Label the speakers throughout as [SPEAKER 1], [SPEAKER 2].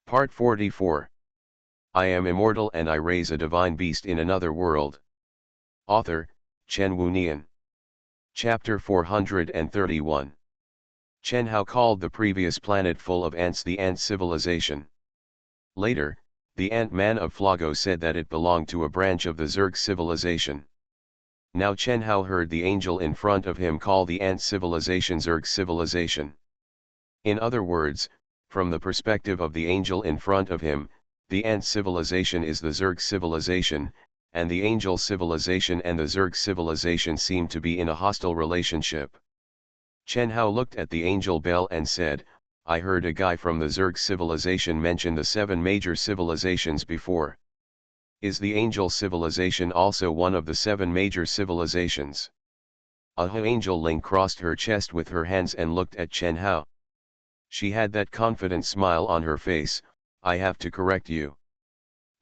[SPEAKER 1] Part 44. I am immortal and I raise a divine beast in another world. Author, Chen Wunian. Chapter 431. Chen Hao called the previous planet full of ants the ant civilization. Later, the Ant-Man of Flago said that it belonged to a branch of the Zerg civilization. Now Chen Hao heard the angel in front of him call the ant civilization Zerg civilization. In other words, from the perspective of the angel in front of him, the ant civilization is the Zerg civilization, and the angel civilization and the Zerg civilization seem to be in a hostile relationship. Chen Hao looked at the angel bell and said, I heard a guy from the Zerg civilization mention the 7 major civilizations before. Is the angel civilization also one of the 7 major civilizations? Angel Ling crossed her chest with her hands and looked at Chen Hao. She had that confident smile on her face. I have to correct you.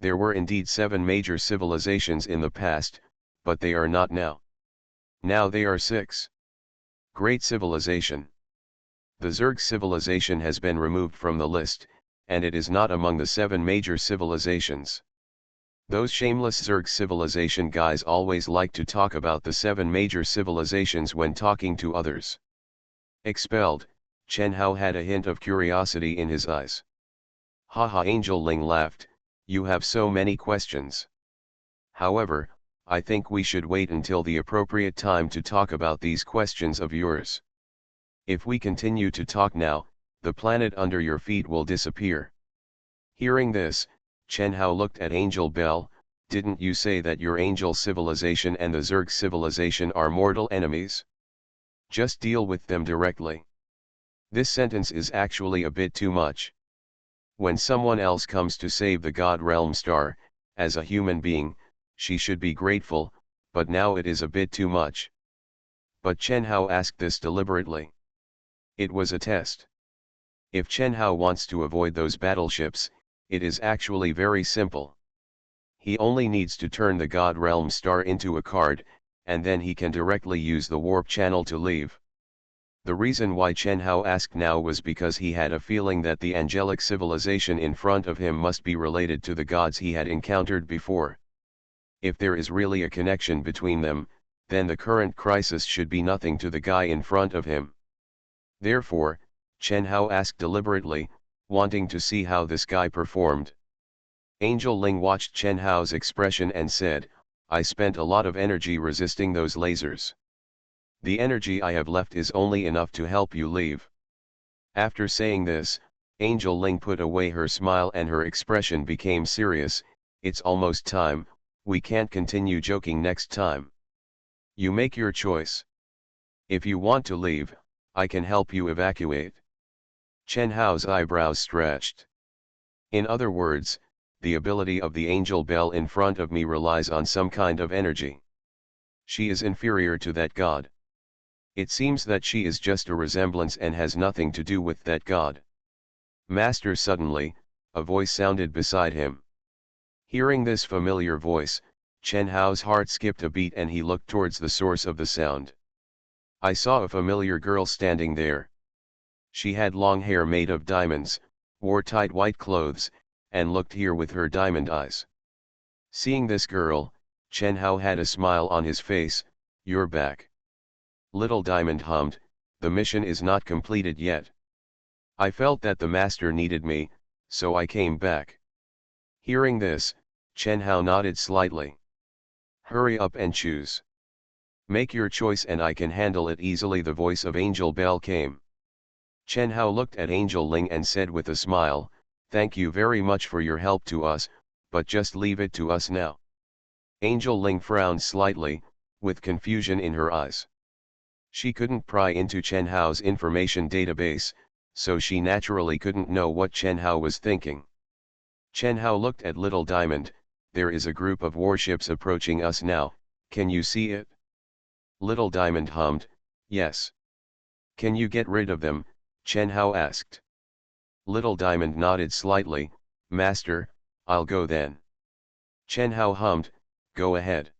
[SPEAKER 1] There were indeed 7 major civilizations in the past, but they are not now. Now they are 6. Great civilization. The Zerg civilization has been removed from the list, and it is not among the 7 major civilizations. Those shameless Zerg civilization guys always like to talk about the 7 major civilizations when talking to others. Expelled, Chen Hao had a hint of curiosity in his eyes. Haha, Angel Ling laughed, you have so many questions. However, I think we should wait until the appropriate time to talk about these questions of yours. If we continue to talk now, the planet under your feet will disappear. Hearing this, Chen Hao looked at Angel Bell. Didn't you say that your angel civilization and the Zerg civilization are mortal enemies? Just deal with them directly. This sentence is actually a bit too much. When someone else comes to save the God Realm Star, as a human being, she should be grateful, but now it is a bit too much. But Chen Hao asked this deliberately. It was a test. If Chen Hao wants to avoid those battleships, it is actually very simple. He only needs to turn the God Realm Star into a card, and then he can directly use the warp channel to leave. The reason why Chen Hao asked now was because he had a feeling that the angelic civilization in front of him must be related to the gods he had encountered before. If there is really a connection between them, then the current crisis should be nothing to the guy in front of him. Therefore, Chen Hao asked deliberately, wanting to see how this guy performed. Angel Ling watched Chen Hao's expression and said, I spent a lot of energy resisting those lasers. The energy I have left is only enough to help you leave. After saying this, Angel Ling put away her smile and her expression became serious. It's almost time, we can't continue joking next time. You make your choice. If you want to leave, I can help you evacuate. Chen Hao's eyebrows stretched. In other words, the ability of the angel bell in front of me relies on some kind of energy. She is inferior to that god. It seems that she is just a resemblance and has nothing to do with that god. Master, suddenly, a voice sounded beside him. Hearing this familiar voice, Chen Hao's heart skipped a beat and he looked towards the source of the sound. I saw a familiar girl standing there. She had long hair made of diamonds, wore tight white clothes, and looked here with her diamond eyes. Seeing this girl, Chen Hao had a smile on his face. You're back. Little Diamond hummed, the mission is not completed yet. I felt that the master needed me, so I came back. Hearing this, Chen Hao nodded slightly. Hurry up and choose. Make your choice and I can handle it easily. The voice of Angel Bell came. Chen Hao looked at Angel Ling and said with a smile, thank you very much for your help to us, but just leave it to us now. Angel Ling frowned slightly, with confusion in her eyes. She couldn't pry into Chen Hao's information database, so she naturally couldn't know what Chen Hao was thinking. Chen Hao looked at Little Diamond. There is a group of warships approaching us now, can you see it? Little Diamond hummed, yes. Can you get rid of them? Chen Hao asked. Little Diamond nodded slightly, Master, I'll go then. Chen Hao hummed, go ahead.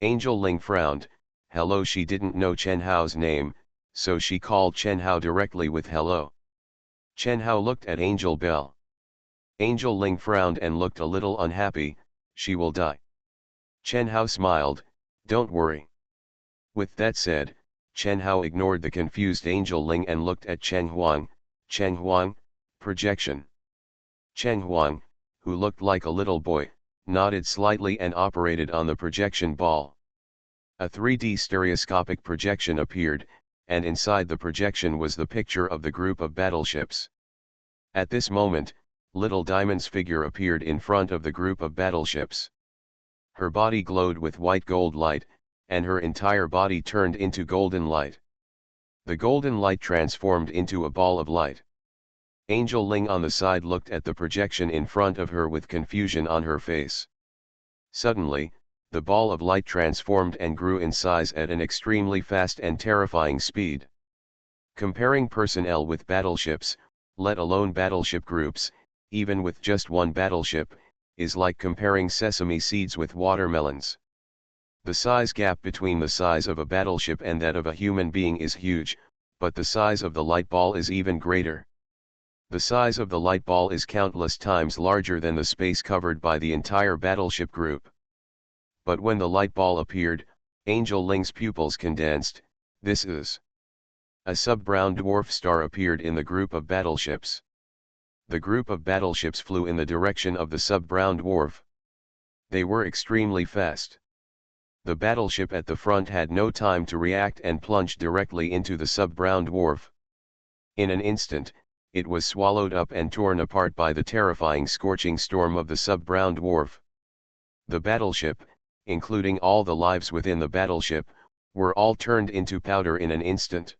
[SPEAKER 1] Angel Ling frowned, hello. She didn't know Chen Hao's name, so she called Chen Hao directly with hello. Chen Hao looked at Angel Bell. Angel Ling frowned and looked a little unhappy. She will die. Chen Hao smiled, don't worry. With that said, Chen Hao ignored the confused Angel Ling and looked at Cheng Huang. Cheng Huang, projection. Cheng Huang, who looked like a little boy, nodded slightly and operated on the projection ball. A 3D stereoscopic projection appeared, and inside the projection was the picture of the group of battleships. At this moment, Little Diamond's figure appeared in front of the group of battleships. Her body glowed with white gold light, and her entire body turned into golden light. The golden light transformed into a ball of light. Angel Ling on the side looked at the projection in front of her with confusion on her face. Suddenly, the ball of light transformed and grew in size at an extremely fast and terrifying speed. Comparing personnel with battleships, let alone battleship groups, even with just one battleship, is like comparing sesame seeds with watermelons. The size gap between the size of a battleship and that of a human being is huge, but the size of the light ball is even greater. The size of the light ball is countless times larger than the space covered by the entire battleship group. But when the light ball appeared, Angel Ling's pupils condensed. This is. A sub-brown dwarf star appeared in the group of battleships. The group of battleships flew in the direction of the sub-brown dwarf. They were extremely fast. The battleship at the front had no time to react and plunged directly into the sub-brown dwarf. In an instant, it was swallowed up and torn apart by the terrifying scorching storm of the sub-brown dwarf. The battleship, including all the lives within the battleship, were all turned into powder in an instant.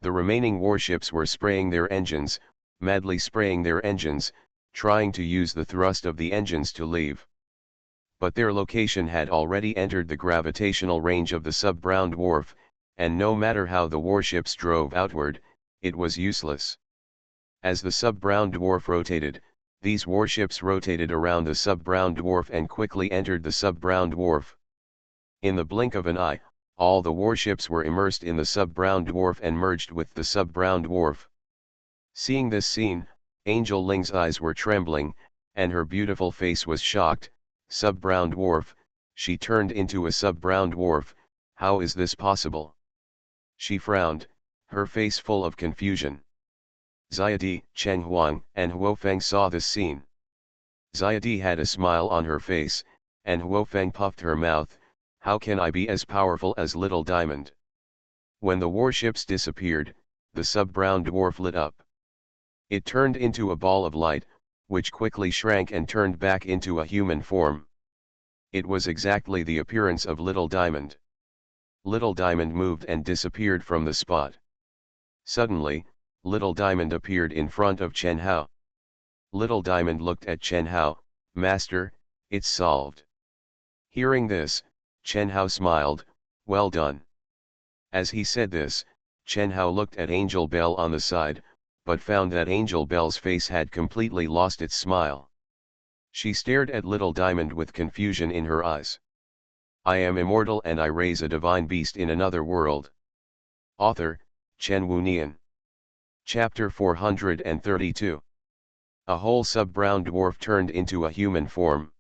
[SPEAKER 1] The remaining warships were spraying their engines, madly spraying their engines, trying to use the thrust of the engines to leave. But their location had already entered the gravitational range of the sub-brown dwarf, and no matter how the warships drove outward, it was useless. As the sub-brown dwarf rotated, these warships rotated around the sub-brown dwarf and quickly entered the sub-brown dwarf. In the blink of an eye, all the warships were immersed in the sub-brown dwarf and merged with the sub-brown dwarf. Seeing this scene, Angel Ling's eyes were trembling, and her beautiful face was shocked. Sub-brown dwarf, she turned into a sub-brown dwarf, how is this possible? She frowned, her face full of confusion. Xiadi, Cheng Huang, and Huofeng saw this scene. Xiadi had a smile on her face, and Huofeng puffed her mouth, how can I be as powerful as Little Diamond? When the warships disappeared, the sub-brown dwarf lit up. It turned into a ball of light, which quickly shrank and turned back into a human form. It was exactly the appearance of Little Diamond. Little Diamond moved and disappeared from the spot. Suddenly, Little Diamond appeared in front of Chen Hao. Little Diamond looked at Chen Hao, Master, it's solved. Hearing this, Chen Hao smiled, well done. As he said this, Chen Hao looked at Angel Bell on the side, but found that Angel Bell's face had completely lost its smile. She stared at Little Diamond with confusion in her eyes. I am immortal and I raise a divine beast in another world. Author, Chen Wunian. Chapter 432. A whole sub-brown dwarf turned into a human form.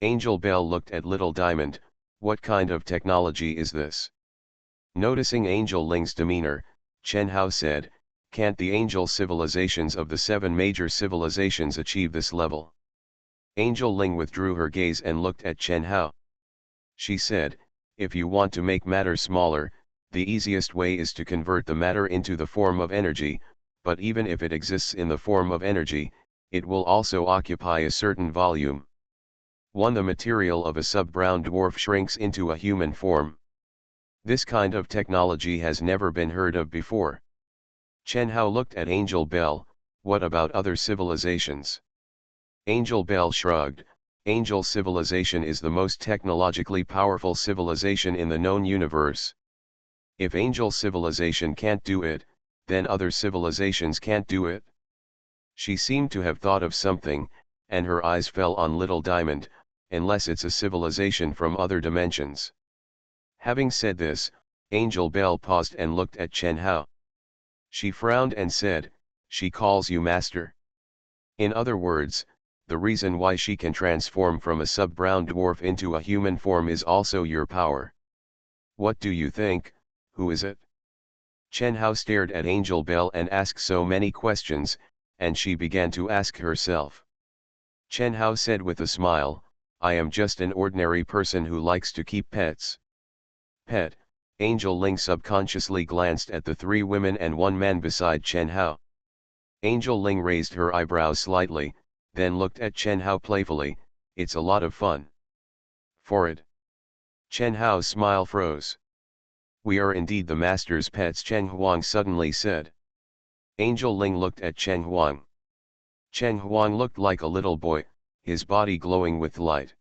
[SPEAKER 1] Angel Bell looked at Little Diamond, what kind of technology is this? Noticing Angel Ling's demeanor, Chen Hao said, can't the angel civilizations of the 7 major civilizations achieve this level? Angel Ling withdrew her gaze and looked at Chen Hao. She said, if you want to make matter smaller, the easiest way is to convert the matter into the form of energy, but even if it exists in the form of energy, it will also occupy a certain volume. 1. The material of a sub-brown dwarf shrinks into a human form. This kind of technology has never been heard of before. Chen Hao looked at Angel Bell, what about other civilizations? Angel Bell shrugged, Angel civilization is the most technologically powerful civilization in the known universe. If Angel civilization can't do it, then other civilizations can't do it. She seemed to have thought of something, and her eyes fell on Little Diamond, unless it's a civilization from other dimensions. Having said this, Angel Bell paused and looked at Chen Hao. She frowned and said, she calls you master. In other words, the reason why she can transform from a sub-brown dwarf into a human form is also your power. What do you think? Who is it? Chen Hao stared at Angel Bell and asked so many questions, and she began to ask herself. Chen Hao said with a smile, I am just an ordinary person who likes to keep pets. Pet, Angel Ling subconsciously glanced at the 3 women and 1 man beside Chen Hao. Angel Ling raised her eyebrows slightly, then looked at Chen Hao playfully, it's a lot of fun. For it. Chen Hao's smile froze. We are indeed the master's pets, Chen Huang suddenly said. Angel Ling looked at Chen Huang. Chen Huang looked like a little boy, his body glowing with light.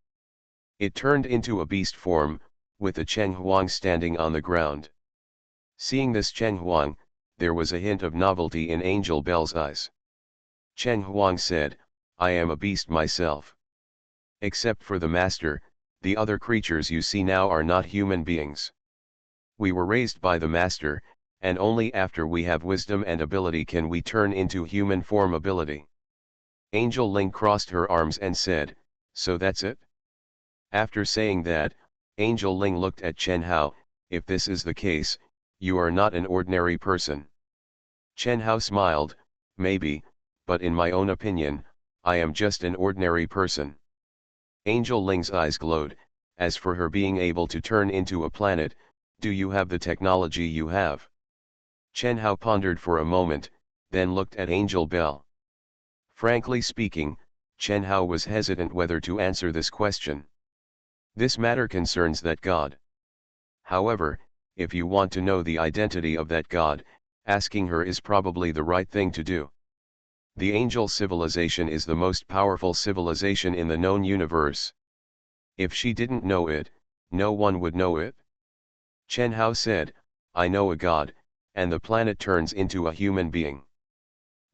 [SPEAKER 1] It turned into a beast form, with a Chen Huang standing on the ground. Seeing this Chen Huang, there was a hint of novelty in Angel Bell's eyes. Chen Huang said, I am a beast myself. Except for the master, the other creatures you see now are not human beings. We were raised by the master, and only after we have wisdom and ability can we turn into human form ability. Angel Ling crossed her arms and said, so that's it? After saying that, Angel Ling looked at Chen Hao, if this is the case, you are not an ordinary person. Chen Hao smiled, maybe, but in my own opinion, I am just an ordinary person. Angel Ling's eyes glowed, as for her being able to turn into a planet, do you have the technology you have? Chen Hao pondered for a moment, then looked at Angel Bell. Frankly speaking, Chen Hao was hesitant whether to answer this question. This matter concerns that god. However, if you want to know the identity of that god, asking her is probably the right thing to do. The angel civilization is the most powerful civilization in the known universe. If she didn't know it, no one would know it. Chen Hao said, I know a god, and the planet turns into a human being.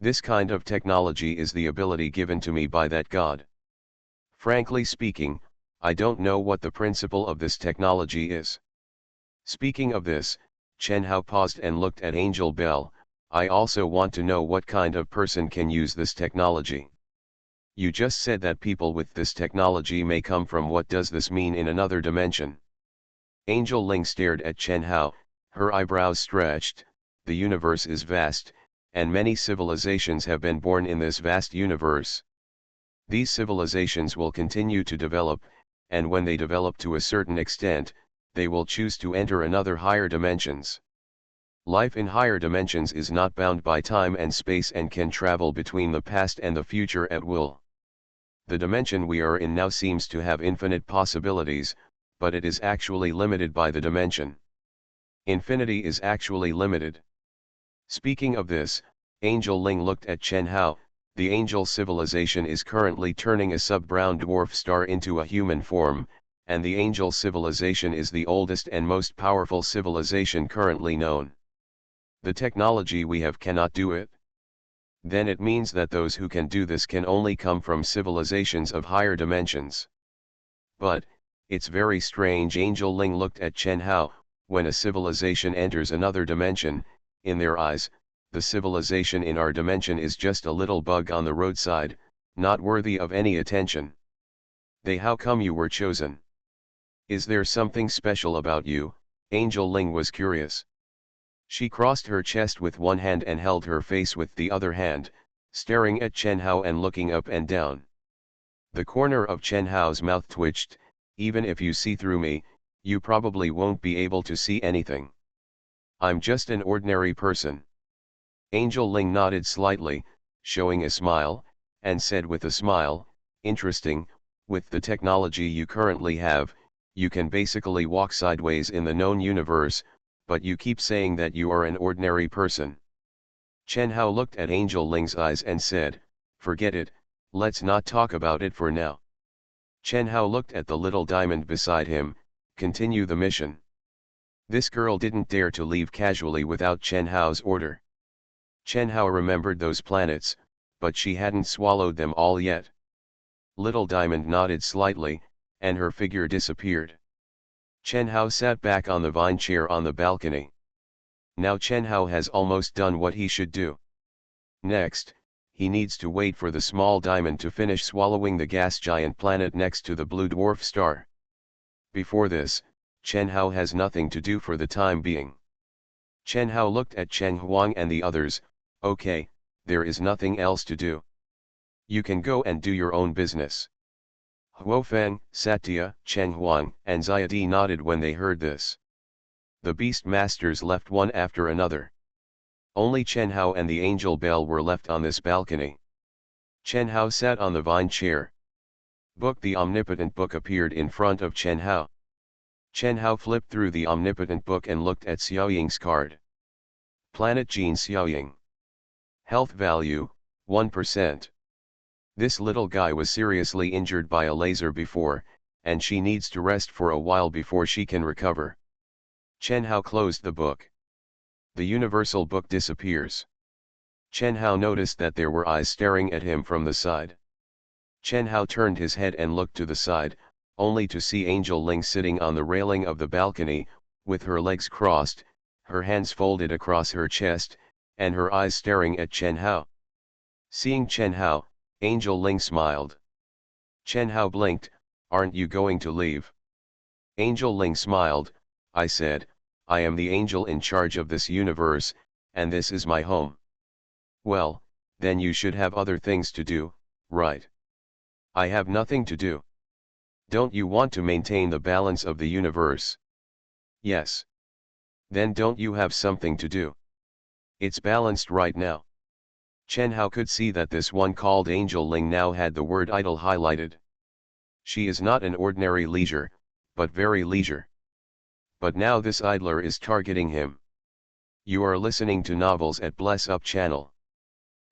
[SPEAKER 1] This kind of technology is the ability given to me by that god. Frankly speaking, I don't know what the principle of this technology is. Speaking of this, Chen Hao paused and looked at Angel Bell, I also want to know what kind of person can use this technology. You just said that people with this technology may come from, what does this mean in another dimension? Angel Ling stared at Chen Hao, her eyebrows stretched, the universe is vast, and many civilizations have been born in this vast universe. These civilizations will continue to develop, and when they develop to a certain extent, they will choose to enter another higher dimensions. Life in higher dimensions is not bound by time and space and can travel between the past and the future at will. The dimension we are in now seems to have infinite possibilities, but it is actually limited by the dimension. Infinity is actually limited. Speaking of this, Angel Ling looked at Chen Hao, the angel civilization is currently turning a sub-brown dwarf star into a human form, and the angel civilization is the oldest and most powerful civilization currently known. The technology we have cannot do it. Then it means that those who can do this can only come from civilizations of higher dimensions. But, it's very strange. Angel Ling looked at Chen Hao, when a civilization enters another dimension, in their eyes, the civilization in our dimension is just a little bug on the roadside, not worthy of any attention. How come you were chosen? Is there something special about you? Angel Ling was curious. She crossed her chest with one hand and held her face with the other hand, staring at Chen Hao and looking up and down. The corner of Chen Hao's mouth twitched, even if you see through me, you probably won't be able to see anything. I'm just an ordinary person. Angel Ling nodded slightly, showing a smile, and said with a smile, interesting, with the technology you currently have, you can basically walk sideways in the known universe, but you keep saying that you are an ordinary person. Chen Hao looked at Angel Ling's eyes and said, forget it, let's not talk about it for now. Chen Hao looked at the little diamond beside him, continue the mission. This girl didn't dare to leave casually without Chen Hao's order. Chen Hao remembered those planets, but she hadn't swallowed them all yet. Little Diamond nodded slightly, and her figure disappeared. Chen Hao sat back on the vine chair on the balcony. Now Chen Hao has almost done what he should do. Next, he needs to wait for the small diamond to finish swallowing the gas giant planet next to the blue dwarf star. Before this, Chen Hao has nothing to do for the time being. Chen Hao looked at Chen Huang and the others. Okay, there is nothing else to do. You can go and do your own business. Huofeng, Satya, Chen Huang, and Xiadi nodded when they heard this. The beast masters left one after another. Only Chen Hao and the angel Bell were left on this balcony. Chen Hao sat on the vine chair. The omnipotent book appeared in front of Chen Hao. Chen Hao flipped through the omnipotent book and looked at Xiaoying's card. Planet Gene Xiaoying. Health value, 1%. This little guy was seriously injured by a laser before, and she needs to rest for a while before she can recover. Chen Hao closed the book. The universal book disappears. Chen Hao noticed that there were eyes staring at him from the side. Chen Hao turned his head and looked to the side, only to see Angel Ling sitting on the railing of the balcony, with her legs crossed, her hands folded across her chest, and her eyes staring at Chen Hao. Seeing Chen Hao, Angel Ling smiled. Chen Hao blinked. Aren't you going to leave? Angel Ling smiled. I said, I am the angel in charge of this universe, and this is my home. Well, then you should have other things to do, right? I have nothing to do. Don't you want to maintain the balance of the universe? Yes. Then don't you have something to do? It's balanced right now. Chen Hao could see that this one called Angel Ling now had the word idle highlighted. She is not an ordinary leisure, but very leisure. But now this idler is targeting him. You are listening to novels at Bless Up channel.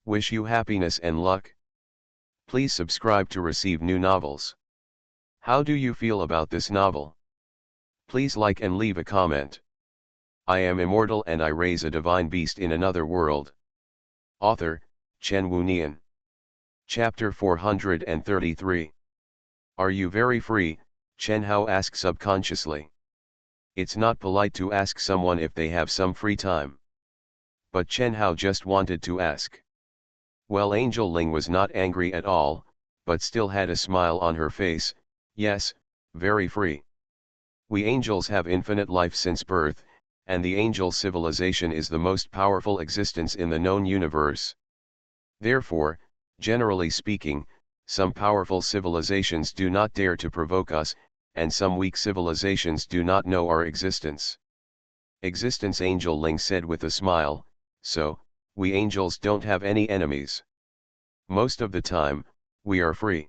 [SPEAKER 1] Wish you happiness and luck. Please subscribe to receive new novels. How do you feel about this novel? Please like and leave a comment. I am immortal and I raise a divine beast in another world. Author, Chen Wunian. Chapter 433. Are you very free? Chen Hao asked subconsciously. It's not polite to ask someone if they have some free time. But Chen Hao just wanted to ask. Well, Angel Ling was not angry at all, but still had a smile on her face. Yes, very free. We angels have infinite life since birth, and the angel civilization is the most powerful existence in the known universe. Therefore, generally speaking, some powerful civilizations do not dare to provoke us, and some weak civilizations do not know our existence. Existence, Angel Ling said with a smile. So, we angels don't have any enemies. Most of the time, we are free.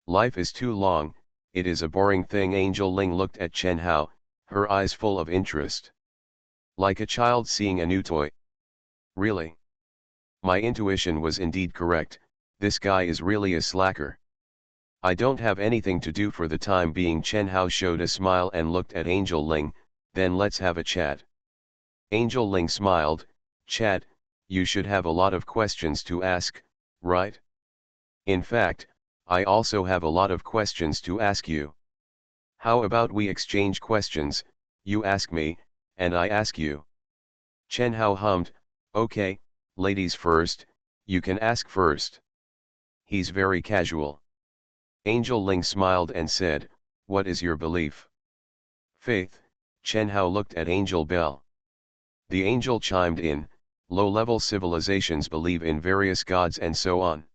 [SPEAKER 1] Life is too long, it is a boring thing. Angel Ling looked at Chen Hao, her eyes full of interest. Like a child seeing a new toy. Really? My intuition was indeed correct, this guy is really a slacker. I don't have anything to do for the time being. Chen Hao showed a smile and looked at Angel Ling. Then let's have a chat. Angel Ling smiled. Chat? You should have a lot of questions to ask, right? In fact, I also have a lot of questions to ask you. How about we exchange questions, you ask me, and I ask you. Chen Hao hummed. Okay, ladies first, you can ask first. He's very casual. Angel Ling smiled and said, what is your belief? Faith. Chen Hao looked at Angel Bell. The angel chimed in, low-level civilizations believe in various gods and so on.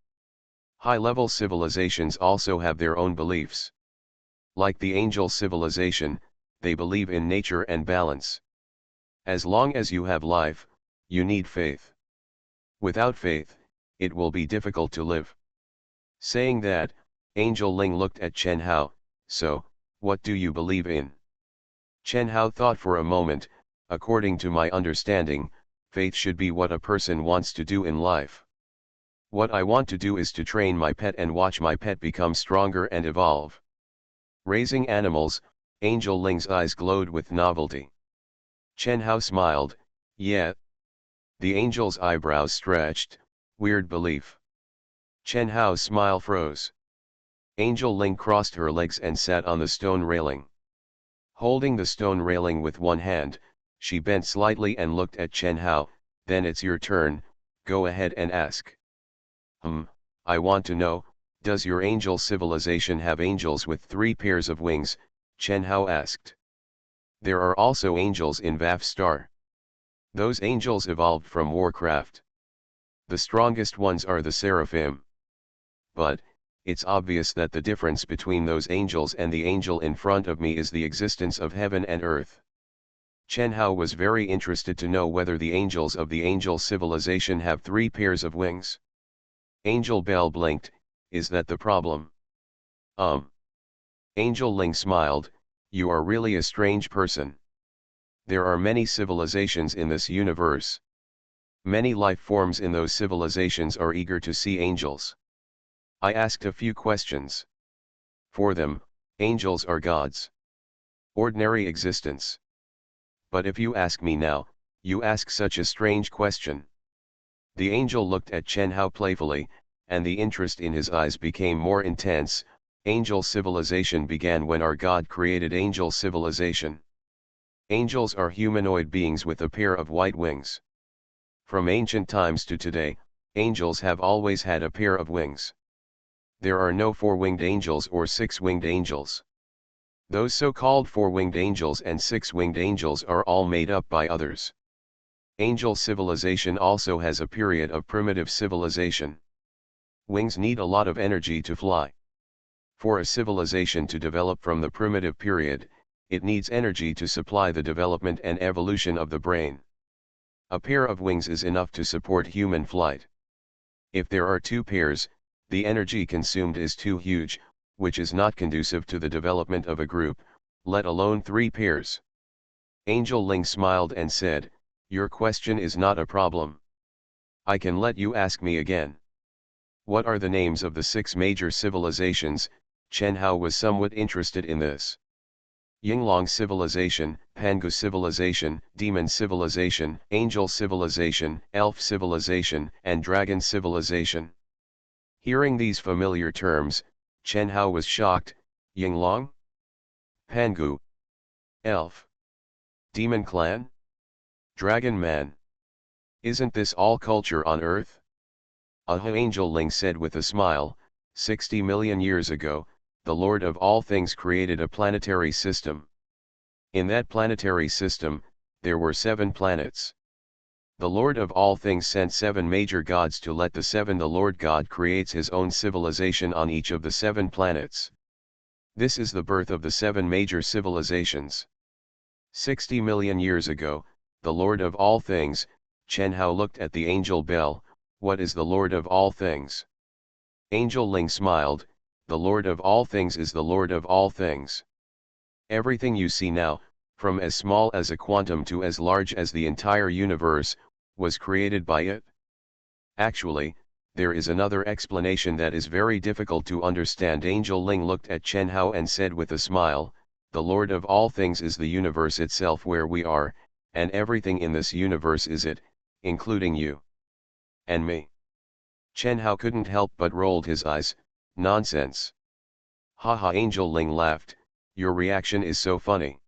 [SPEAKER 1] High-level civilizations also have their own beliefs. Like the angel civilization, they believe in nature and balance. As long as you have life, you need faith. Without faith, it will be difficult to live. Saying that, Angel Ling looked at Chen Hao. So, what do you believe in? Chen Hao thought for a moment. According to my understanding, faith should be what a person wants to do in life. What I want to do is to train my pet and watch my pet become stronger and evolve. Raising animals. Angel Ling's eyes glowed with novelty. Chen Hao smiled. Yeah. The angel's eyebrows stretched. Weird belief. Chen Hao's smile froze. Angel Ling crossed her legs and sat on the stone railing. Holding the stone railing with one hand, she bent slightly and looked at Chen Hao. Then it's your turn, go ahead and ask. Hmm, I want to know, does your angel civilization have angels with 3 pairs of wings? Chen Hao asked. There are also angels in VAF Star. Those angels evolved from Warcraft. The strongest ones are the Seraphim. But, it's obvious that the difference between those angels and the angel in front of me is the existence of heaven and earth. Chen Hao was very interested to know whether the angels of the angel civilization have 3 pairs of wings. Angel Bell blinked, is that the problem? Angel Ling smiled, you are really a strange person. There are many civilizations in this universe. Many life forms in those civilizations are eager to see angels. I asked a few questions. For them, angels are gods. Ordinary existence. But if you ask me now, you ask such a strange question. The angel looked at Chen Hao playfully, and the interest in his eyes became more intense. Angel civilization began when our God created angel civilization. Angels are humanoid beings with a pair of white wings. From ancient times to today, angels have always had a pair of wings. There are no 4-winged angels or 6-winged angels. Those so-called 4-winged angels and 6-winged angels are all made up by others. Angel civilization also has a period of primitive civilization. Wings need a lot of energy to fly. For a civilization to develop from the primitive period, it needs energy to supply the development and evolution of the brain. A pair of wings is enough to support human flight. If there are 2 pairs, the energy consumed is too huge, which is not conducive to the development of a group, let alone 3 pairs. Angel Ling smiled and said, your question is not a problem. I can let you ask me again. What are the names of the 6 major civilizations? Chen Hao was somewhat interested in this. Yinglong Civilization, Pangu Civilization, Demon Civilization, Angel Civilization, Elf Civilization, and Dragon Civilization. Hearing these familiar terms, Chen Hao was shocked. Yinglong? Pangu? Elf? Demon Clan? Dragon Man? Isn't this all culture on Earth? Angel Ling said with a smile, 60 million years ago, the Lord of all things created a planetary system. In that planetary system, there were 7 planets. The Lord of all things sent 7 major gods to let the 7. The Lord God creates his own civilization on each of the 7 planets. This is the birth of the 7 major civilizations. 60 million years ago, the Lord of all things, Chen Hao looked at the angel Bell. What is the Lord of all things? Angel Ling smiled, the Lord of all things is the Lord of all things. Everything you see now, from as small as a quantum to as large as the entire universe, was created by it. Actually, there is another explanation that is very difficult to understand. Angel Ling looked at Chen Hao and said with a smile, the Lord of all things is the universe itself where we are, and everything in this universe is it, including you. And me. Chen Hao couldn't help but rolled his eyes. Nonsense. Haha, Angel Ling laughed, your reaction is so funny.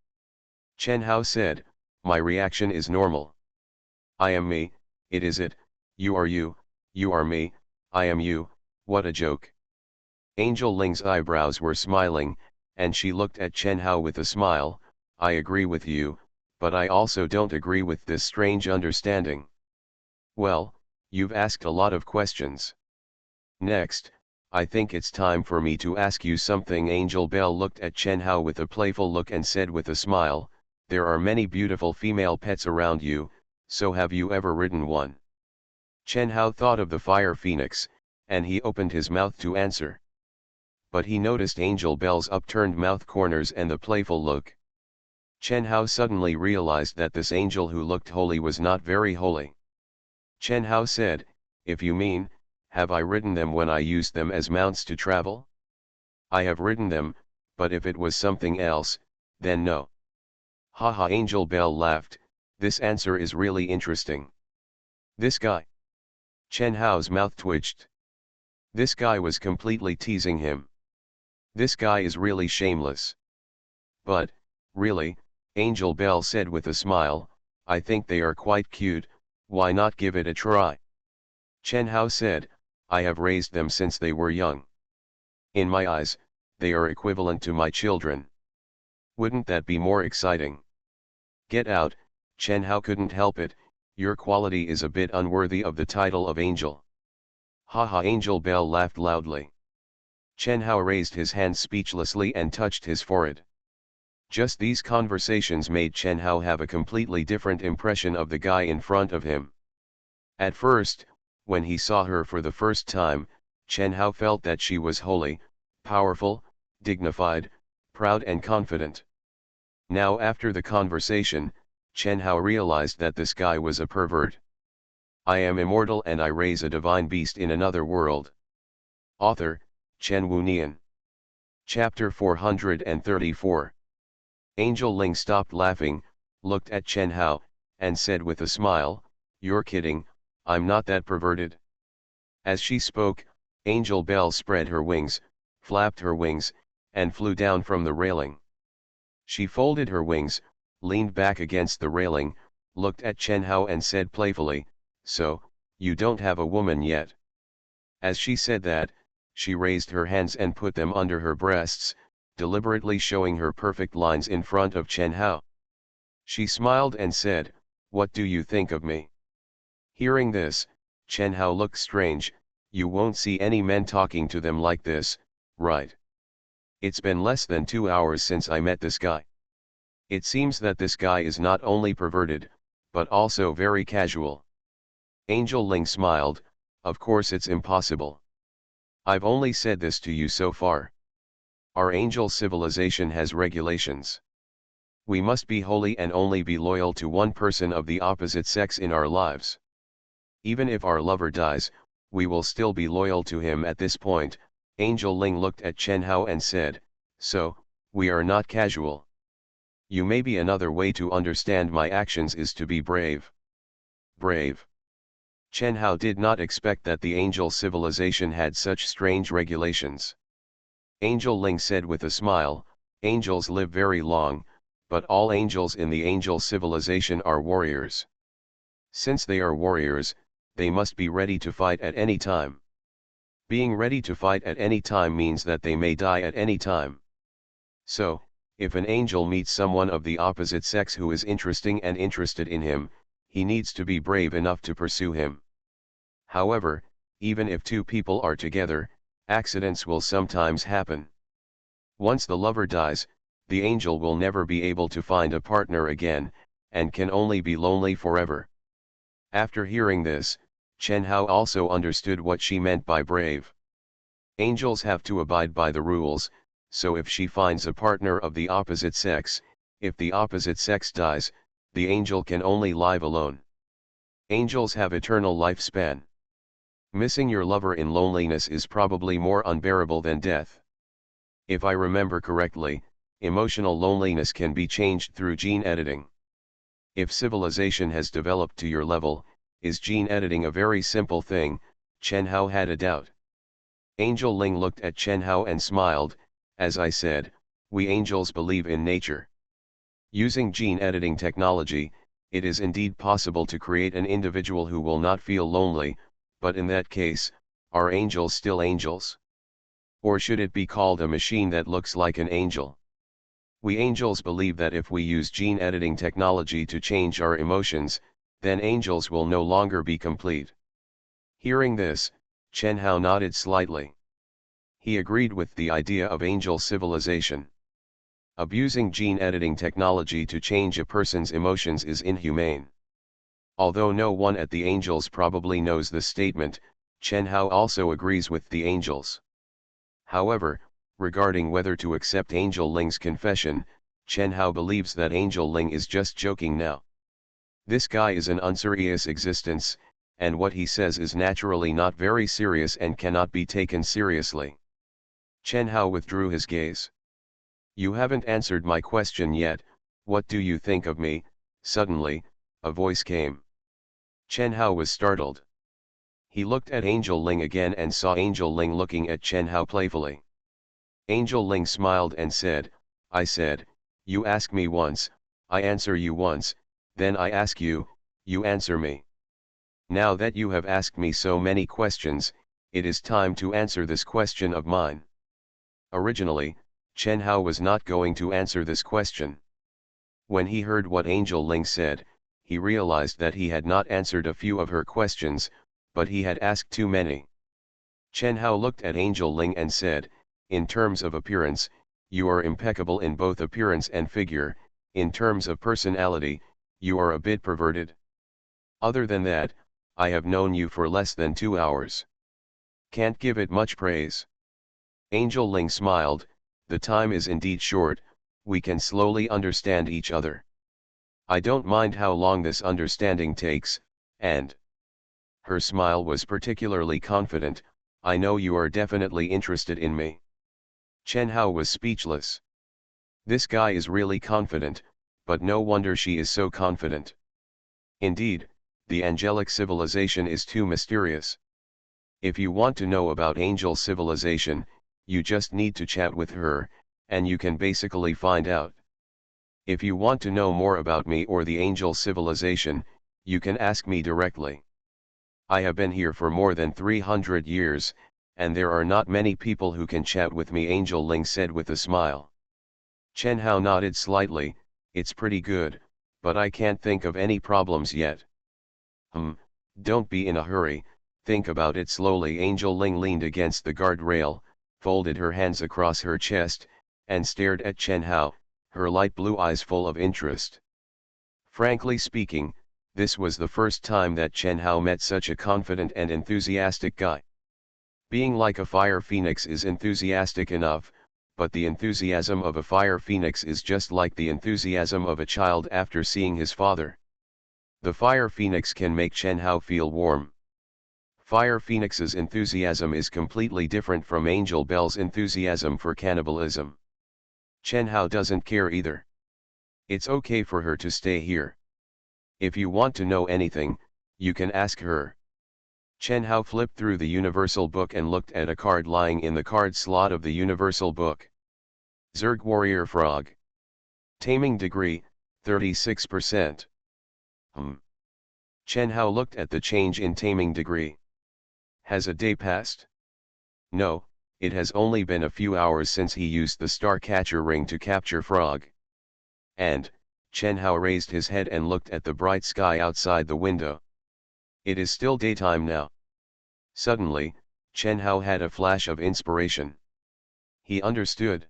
[SPEAKER 1] Chen Hao said, my reaction is normal. I am me, it is it, you are me, I am you, what a joke. Angel Ling's eyebrows were smiling, and she looked at Chen Hao with a smile, I agree with you, but I also don't agree with this strange understanding. Well, you've asked a lot of questions. Next, I think it's time for me to ask you something. Angel Bell looked at Chen Hao with a playful look and said with a smile, there are many beautiful female pets around you, so have you ever ridden one? Chen Hao thought of the fire phoenix, and he opened his mouth to answer. But he noticed Angel Bell's upturned mouth corners and the playful look. Chen Hao suddenly realized that this angel who looked holy was not very holy. Chen Hao said, if you mean, have I ridden them when I used them as mounts to travel? I have ridden them, but if it was something else, then no. Haha, Angel Bell laughed, this answer is really interesting. This guy. Chen Hao's mouth twitched. This guy was completely teasing him. This guy is really shameless. But, really, Angel Bell said with a smile, I think they are quite cute, why not give it a try? Chen Hao said, I have raised them since they were young. In my eyes, they are equivalent to my children. Wouldn't that be more exciting? Get out, Chen Hao couldn't help it, your quality is a bit unworthy of the title of angel. Haha, Angel Bell laughed loudly. Chen Hao raised his hand speechlessly and touched his forehead. Just these conversations made Chen Hao have a completely different impression of the guy in front of him. At first, when he saw her for the first time, Chen Hao felt that she was holy, powerful, dignified, proud and confident. Now after the conversation, Chen Hao realized that this guy was a pervert. I am immortal and I raise a divine beast in another world. Author, Chen Wunian. Chapter 434. Angel Ling stopped laughing, looked at Chen Hao, and said with a smile, "You're kidding, I'm not that perverted." As she spoke, Angel Bell spread her wings, flapped her wings, and flew down from the railing. She folded her wings, leaned back against the railing, looked at Chen Hao and said playfully, "So, you don't have a woman yet." As she said that, she raised her hands and put them under her breasts, deliberately showing her perfect lines in front of Chen Hao. She smiled and said, "What do you think of me?" Hearing this, Chen Hao looked strange. You won't see any men talking to them like this, right? It's been less than 2 hours since I met this guy. It seems that this guy is not only perverted, but also very casual. Angel Ling smiled, "Of course it's impossible. I've only said this to you so far. Our angel civilization has regulations. We must be holy and only be loyal to one person of the opposite sex in our lives. Even if our lover dies, we will still be loyal to him." At this point, Angel Ling looked at Chen Hao and said, "So, we are not casual. You maybe another way to understand my actions is to be brave." Brave. Chen Hao did not expect that the angel civilization had such strange regulations. Angel Ling said with a smile, "Angels live very long, but all angels in the angel civilization are warriors. Since they are warriors, they must be ready to fight at any time. Being ready to fight at any time means that they may die at any time. So, if an angel meets someone of the opposite sex who is interesting and interested in him, he needs to be brave enough to pursue him. However, even if two people are together, accidents will sometimes happen. Once the lover dies, the angel will never be able to find a partner again, and can only be lonely forever." After hearing this, Chen Hao also understood what she meant by brave. Angels have to abide by the rules, so if she finds a partner of the opposite sex, if the opposite sex dies, the angel can only live alone. Angels have eternal lifespan. Missing your lover in loneliness is probably more unbearable than death. If I remember correctly, emotional loneliness can be changed through gene editing. If civilization has developed to your level, is gene editing a very simple thing? Chen Hao had a doubt. Angel Ling looked at Chen Hao and smiled, "As I said, we angels believe in nature. Using gene editing technology, it is indeed possible to create an individual who will not feel lonely, but in that case, are angels still angels? Or should it be called a machine that looks like an angel? We angels believe that if we use gene editing technology to change our emotions, then angels will no longer be complete." Hearing this, Chen Hao nodded slightly. He agreed with the idea of angel civilization. Abusing gene editing technology to change a person's emotions is inhumane. Although no one at the angels probably knows the statement, Chen Hao also agrees with the angels. However, regarding whether to accept Angel Ling's confession, Chen Hao believes that Angel Ling is just joking now. This guy is an unserious existence, and what he says is naturally not very serious and cannot be taken seriously. Chen Hao withdrew his gaze. "You haven't answered my question yet, what do you think of me?" Suddenly, a voice came. Chen Hao was startled. He looked at Angel Ling again and saw Angel Ling looking at Chen Hao playfully. Angel Ling smiled and said, "I said, you ask me once, I answer you once, then I ask you, you answer me. Now that you have asked me so many questions, it is time to answer this question of mine. Originally, Chen Hao was not going to answer this question. When he heard what Angel Ling said, he realized that he had not answered a few of her questions, but he had asked too many. Chen Hao looked at Angel Ling and said, in terms of appearance, you are impeccable in both appearance and figure, in terms of personality, you are a bit perverted. Other than that, I have known you for less than 2 hours. Can't give it much praise. Angel Ling smiled, the time is indeed short, we can slowly understand each other. I don't mind how long this understanding takes, and her smile was particularly confident, I know you are definitely interested in me. Chen Hao was speechless. This guy is really confident, but no wonder she is so confident. Indeed, the angelic civilization is too mysterious. If you want to know about angel civilization, you just need to chat with her, and you can basically find out. If you want to know more about me or the angel civilization, you can ask me directly. I have been here for more than 300 years, and there are not many people who can chat with me, Angel Ling said with a smile. Chen Hao nodded slightly, it's pretty good, but I can't think of any problems yet. Don't be in a hurry, think about it slowly. Angel Ling leaned against the guardrail, folded her hands across her chest, and stared at Chen Hao, her light blue eyes full of interest. Frankly speaking, this was the first time that Chen Hao met such a confident and enthusiastic guy. Being like a fire phoenix is enthusiastic enough, but the enthusiasm of a fire phoenix is just like the enthusiasm of a child after seeing his father. The fire phoenix can make Chen Hao feel warm. Fire Phoenix's enthusiasm is completely different from Angel Bell's enthusiasm for cannibalism. Chen Hao doesn't care either. It's okay for her to stay here. If you want to know anything, you can ask her. Chen Hao flipped through the Universal Book and looked at a card lying in the card slot of the Universal Book. Zerg Warrior Frog. Taming degree, 36%. Chen Hao looked at the change in taming degree. Has a day passed? No, it has only been a few hours since he used the Star Catcher ring to capture Frog. And, Chen Hao raised his head and looked at the bright sky outside the window. It is still daytime now. Suddenly, Chen Hao had a flash of inspiration. He understood.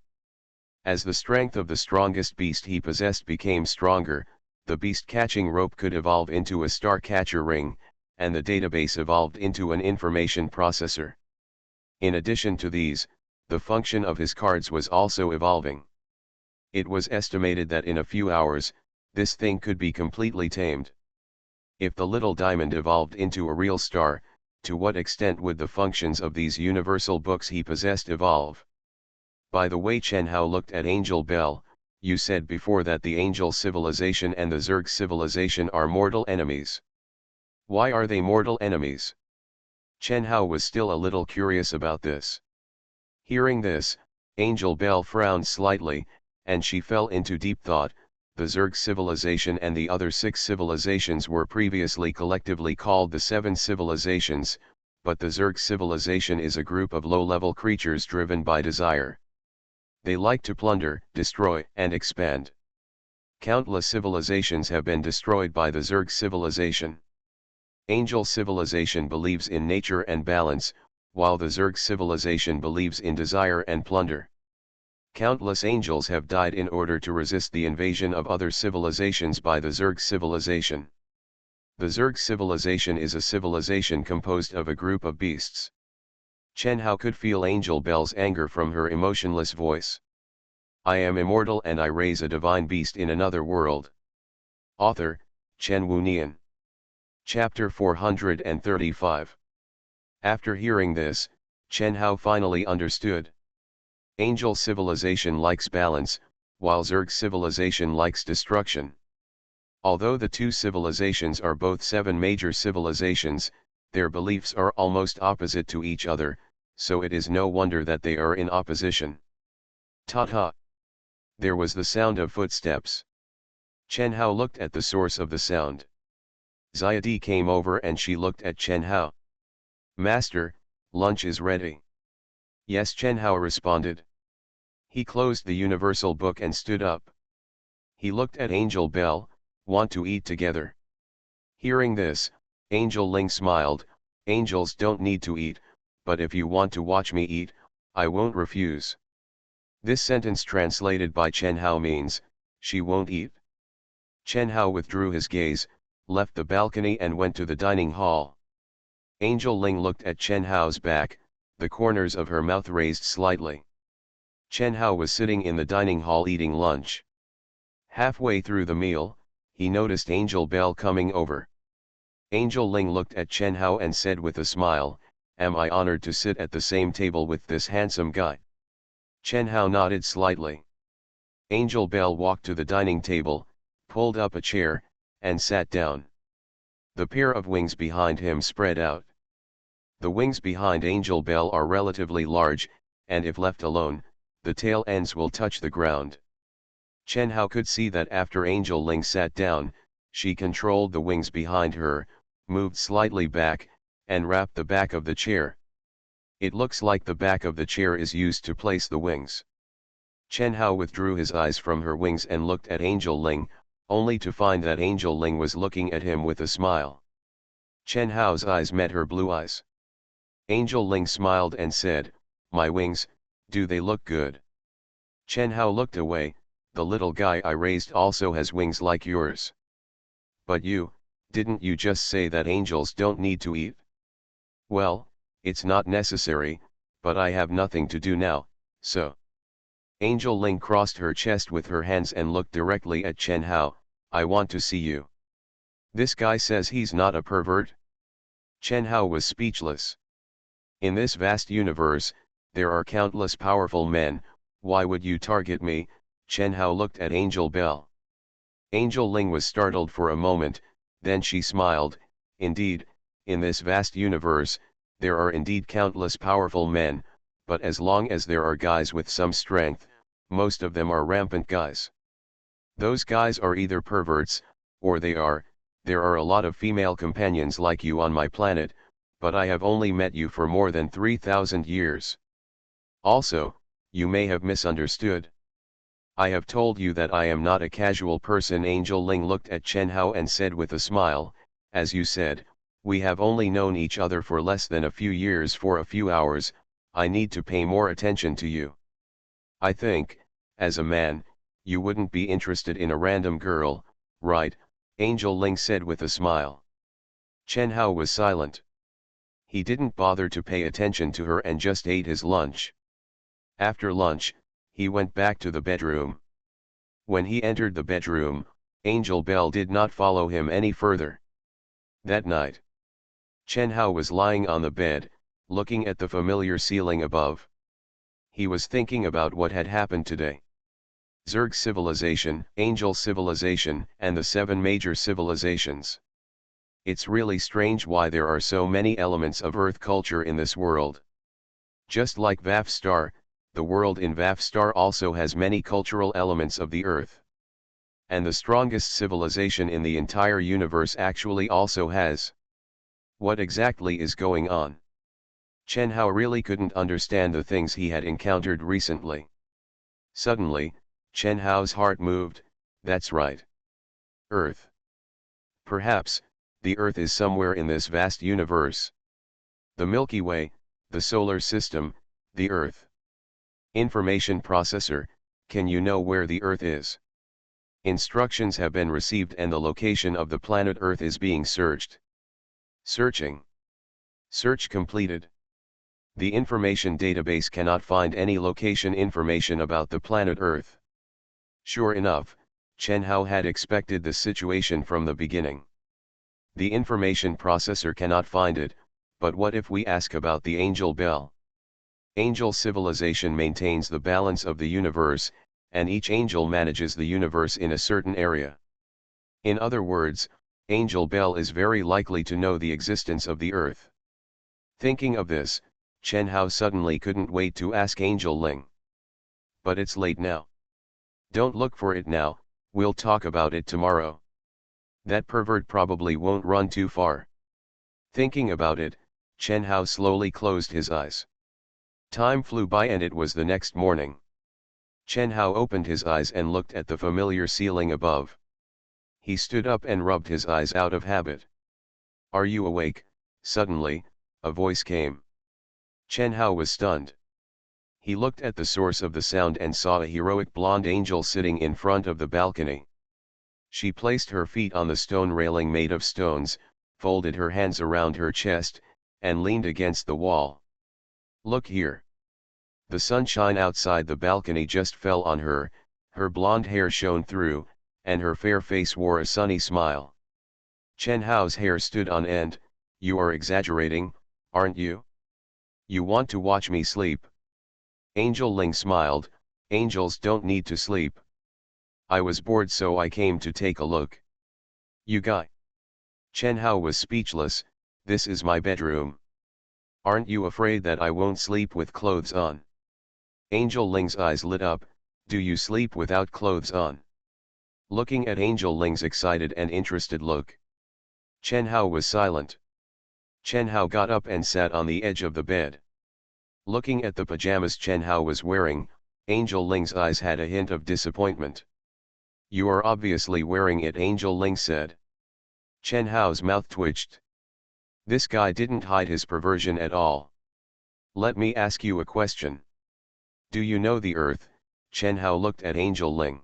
[SPEAKER 1] As the strength of the strongest beast he possessed became stronger, the beast-catching rope could evolve into a star catcher ring, and the database evolved into an information processor. In addition to these, the function of his cards was also evolving. It was estimated that in a few hours, this thing could be completely tamed. If the little diamond evolved into a real star, to what extent would the functions of these universal books he possessed evolve? By the way, Chen Hao looked at Angel Bell, you said before that the angel civilization and the Zerg civilization are mortal enemies. Why are they mortal enemies? Chen Hao was still a little curious about this. Hearing this, Angel Bell frowned slightly, and she fell into deep thought. The Zerg civilization and the other 6 civilizations were previously collectively called the 7 civilizations, but the Zerg civilization is a group of low-level creatures driven by desire. They like to plunder, destroy, and expand. Countless civilizations have been destroyed by the Zerg civilization. Angel civilization believes in nature and balance, while the Zerg civilization believes in desire and plunder. Countless angels have died in order to resist the invasion of other civilizations by the Zerg civilization. The Zerg civilization is a civilization composed of a group of beasts. Chen Hao could feel Angel Bell's anger from her emotionless voice. I am immortal and I raise a divine beast in another world. Author, Chen Wunian. Chapter 435. After hearing this, Chen Hao finally understood. Angel civilization likes balance, while Zerg civilization likes destruction. Although the two civilizations are both 7 major civilizations, their beliefs are almost opposite to each other, so it is no wonder that they are in opposition. Ta-ta! There was the sound of footsteps. Chen Hao looked at the source of the sound. Xiadi came over and she looked at Chen Hao. Master, lunch is ready. Yes, Chen Hao responded. He closed the universal book and stood up. He looked at Angel Bell. Want to eat together? Hearing this, Angel Ling smiled. Angels don't need to eat, but if you want to watch me eat, I won't refuse. This sentence translated by Chen Hao means, she won't eat. Chen Hao withdrew his gaze, left the balcony and went to the dining hall. Angel Ling looked at Chen Hao's back, the corners of her mouth raised slightly. Chen Hao was sitting in the dining hall eating lunch. Halfway through the meal, he noticed Angel Bell coming over. Angel Ling looked at Chen Hao and said with a smile, "Am I honored to sit at the same table with this handsome guy?" Chen Hao nodded slightly. Angel Bell walked to the dining table, pulled up a chair, and sat down. The pair of wings behind him spread out. The wings behind Angel Bell are relatively large, and if left alone, the tail ends will touch the ground. Chen Hao could see that after Angel Ling sat down, she controlled the wings behind her, moved slightly back, and wrapped the back of the chair. It looks like the back of the chair is used to place the wings. Chen Hao withdrew his eyes from her wings and looked at Angel Ling, only to find that Angel Ling was looking at him with a smile. Chen Hao's eyes met her blue eyes. Angel Ling smiled and said, "My wings, do they look good?" Chen Hao looked away. "The little guy I raised also has wings like yours." "But didn't you just say that angels don't need to eat?" "Well, it's not necessary, but I have nothing to do now, so." Angel Ling crossed her chest with her hands and looked directly at Chen Hao. "I want to see you." "This guy says he's not a pervert?" Chen Hao was speechless. "In this vast universe, there are countless powerful men, why would you target me?" Chen Hao looked at Angel Bell. Angel Ling was startled for a moment, then she smiled. "Indeed, in this vast universe, there are indeed countless powerful men, but as long as there are guys with some strength, most of them are rampant guys. Those guys are either perverts, or there are a lot of female companions like you on my planet, but I have only met you for more than 3,000 years. Also, you may have misunderstood. I have told you that I am not a casual person." Angel Ling looked at Chen Hao and said with a smile, "As you said, we have only known each other for less than a few years. For a few hours, I need to pay more attention to you. I think, as a man, you wouldn't be interested in a random girl, right?" Angel Ling said with a smile. Chen Hao was silent. He didn't bother to pay attention to her and just ate his lunch. After lunch, he went back to the bedroom. When he entered the bedroom, Angel Bell did not follow him any further. That night, Chen Hao was lying on the bed, looking at the familiar ceiling above. He was thinking about what had happened today. Zerg civilization, Angel civilization, and the 7 major civilizations. It's really strange why there are so many elements of Earth culture in this world. Just like Vafstar, the world in Vafstar also has many cultural elements of the Earth. And the strongest civilization in the entire universe actually also has. What exactly is going on? Chen Hao really couldn't understand the things he had encountered recently. Suddenly, Chen Hao's heart moved. That's right. Earth. Perhaps, the Earth is somewhere in this vast universe. The Milky Way, the solar system, the Earth. Information processor, can you know where the Earth is? Instructions have been received and the location of the planet Earth is being searched. Searching. Search completed. The information database cannot find any location information about the planet Earth. Sure enough, Chen Hao had expected this situation from the beginning. The information processor cannot find it, but what if we ask about the Angel Bell? Angel civilization maintains the balance of the universe, and each angel manages the universe in a certain area. In other words, Angel Bell is very likely to know the existence of the Earth. Thinking of this, Chen Hao suddenly couldn't wait to ask Angel Ling. But it's late now. Don't look for it now, we'll talk about it tomorrow. That pervert probably won't run too far. Thinking about it, Chen Hao slowly closed his eyes. Time flew by and it was the next morning. Chen Hao opened his eyes and looked at the familiar ceiling above. He stood up and rubbed his eyes out of habit. "Are you awake?" Suddenly, a voice came. Chen Hao was stunned. He looked at the source of the sound and saw a heroic blonde angel sitting in front of the balcony. She placed her feet on the stone railing made of stones, folded her hands around her chest, and leaned against the wall. "Look here." The sunshine outside the balcony just fell on her, her blonde hair shone through, and her fair face wore a sunny smile. Chen Hao's hair stood on end. "You are exaggerating, aren't you? You want to watch me sleep?" Angel Ling smiled. "Angels don't need to sleep. I was bored so I came to take a look." "You guy." Chen Hao was speechless. "This is my bedroom. Aren't you afraid that I won't sleep with clothes on?" Angel Ling's eyes lit up. "Do you sleep without clothes on?" Looking at Angel Ling's excited and interested look, Chen Hao was silent. Chen Hao got up and sat on the edge of the bed. Looking at the pajamas Chen Hao was wearing, Angel Ling's eyes had a hint of disappointment. "You are obviously wearing it," Angel Ling said. Chen Hao's mouth twitched. This guy didn't hide his perversion at all. "Let me ask you a question. Do you know the Earth?" Chen Hao looked at Angel Ling.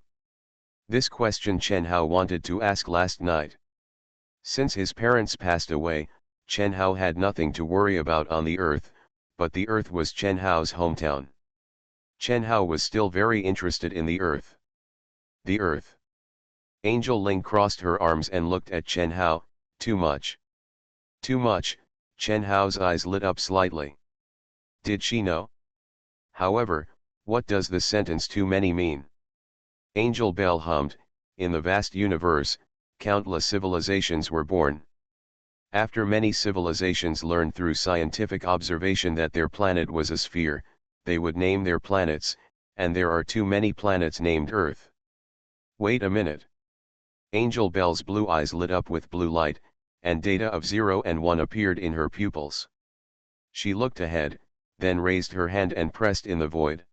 [SPEAKER 1] This question Chen Hao wanted to ask last night. Since his parents passed away, Chen Hao had nothing to worry about on the Earth, but the Earth was Chen Hao's hometown. Chen Hao was still very interested in the Earth. The Earth. Angel Ling crossed her arms and looked at Chen Hao. "Too much." "Too much?" Chen Hao's eyes lit up slightly. Did she know? However, what does the sentence "too many" mean? Angel Bell hummed. "In the vast universe, countless civilizations were born. After many civilizations learned through scientific observation that their planet was a sphere, they would name their planets, and there are too many planets named Earth." Wait a minute. Angel Bell's blue eyes lit up with blue light, and data of 0 and 1 appeared in her pupils. She looked ahead, then raised her hand and pressed in the void.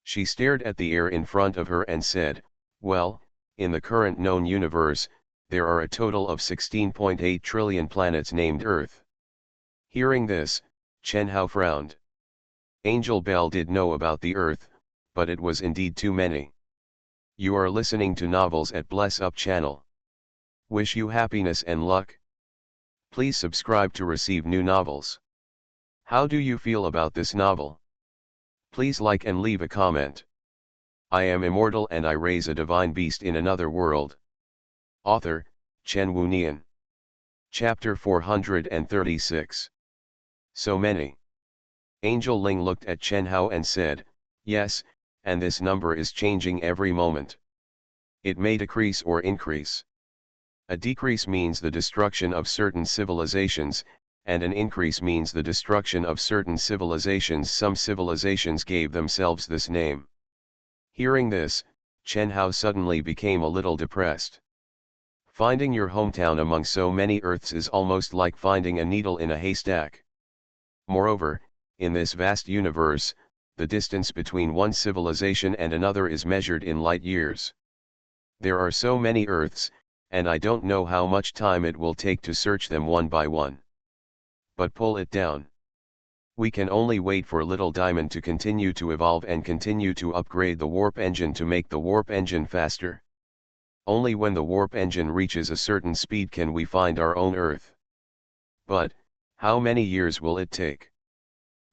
[SPEAKER 1] She stared at the air in front of her and said, "Well, in the current known universe, there are a total of 16.8 trillion planets named Earth." Hearing this, Chen Hao frowned. Angel Bell did know about the Earth, but it was indeed too many. You are listening to Novels at Bless Up channel. Wish you happiness and luck. Please subscribe to receive new novels. How do you feel about this novel? Please like and leave a comment. I am immortal and I raise a divine beast in another world. Author, Chen Wunian. Chapter 436. So many. Angel Ling looked at Chen Hao and said, "Yes, and this number is changing every moment. It may decrease or increase. A decrease means the destruction of certain civilizations, and an increase means the destruction of certain civilizations. Some civilizations gave themselves this name." Hearing this, Chen Hao suddenly became a little depressed. Finding your hometown among so many Earths is almost like finding a needle in a haystack. Moreover, in this vast universe, the distance between one civilization and another is measured in light years. There are so many Earths, and I don't know how much time it will take to search them one by one. But pull it down. We can only wait for Little Diamond to continue to evolve and continue to upgrade the warp engine to make the warp engine faster. Only when the warp engine reaches a certain speed can we find our own Earth. But, how many years will it take?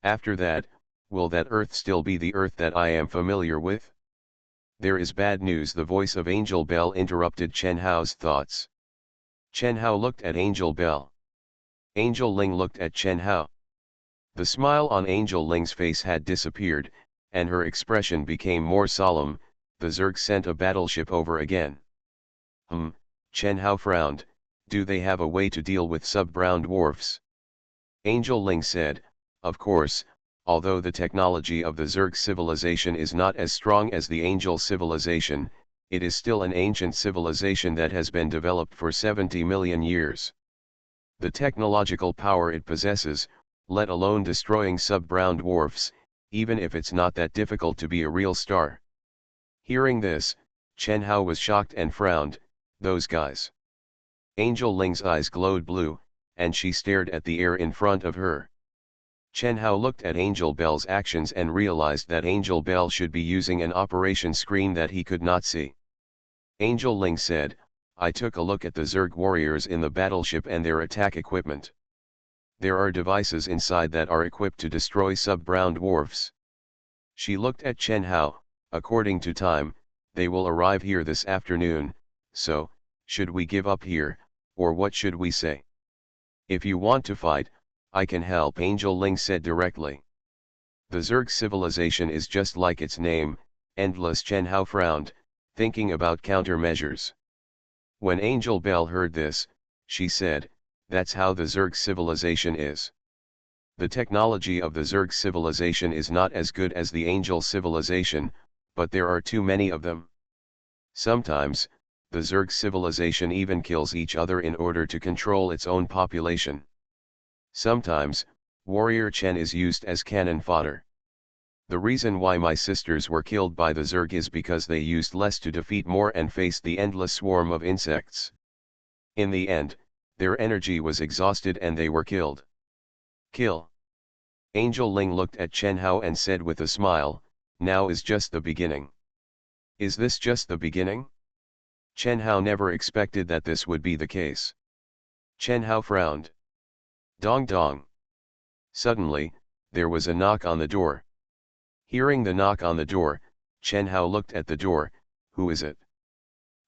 [SPEAKER 1] After that, will that Earth still be the Earth that I am familiar with? There is bad news. The voice of Angel Bell interrupted Chen Hao's thoughts. Chen Hao looked at Angel Bell. Angel Ling looked at Chen Hao. The smile on Angel Ling's face had disappeared, and her expression became more solemn. The Zerg sent a battleship over again. Chen Hao frowned. Do they have a way to deal with sub-brown dwarfs? Angel Ling said, of course, although the technology of the Zerg civilization is not as strong as the Angel civilization, it is still an ancient civilization that has been developed for 70 million years. The technological power it possesses, let alone destroying sub-brown dwarfs, even if it's not that difficult to be a real star. Hearing this, Chen Hao was shocked and frowned. Those guys. Angel Ling's eyes glowed blue, and she stared at the air in front of her. Chen Hao looked at Angel Bell's actions and realized that Angel Bell should be using an operation screen that he could not see. Angel Ling said, I took a look at the Zerg warriors in the battleship and their attack equipment. There are devices inside that are equipped to destroy sub-brown dwarfs. She looked at Chen Hao. According to time, they will arrive here this afternoon, so, should we give up here, or what should we say? If you want to fight, I can help, Angel Ling said directly. The Zerg civilization is just like its name, endless. Chen Hao frowned, thinking about countermeasures. When Angel Bell heard this, she said, that's how the Zerg civilization is. The technology of the Zerg civilization is not as good as the Angel civilization, but there are too many of them. Sometimes, the Zerg civilization even kills each other in order to control its own population. Sometimes, Warrior Chen is used as cannon fodder. The reason why my sisters were killed by the Zerg is because they used less to defeat more and faced the endless swarm of insects. In the end, their energy was exhausted and they were killed. Kill. Angel Ling looked at Chen Hao and said with a smile, now is just the beginning. Is this just the beginning? Chen Hao never expected that this would be the case. Chen Hao frowned. Dong dong. Suddenly, there was a knock on the door. Hearing the knock on the door, Chen Hao looked at the door. Who is it?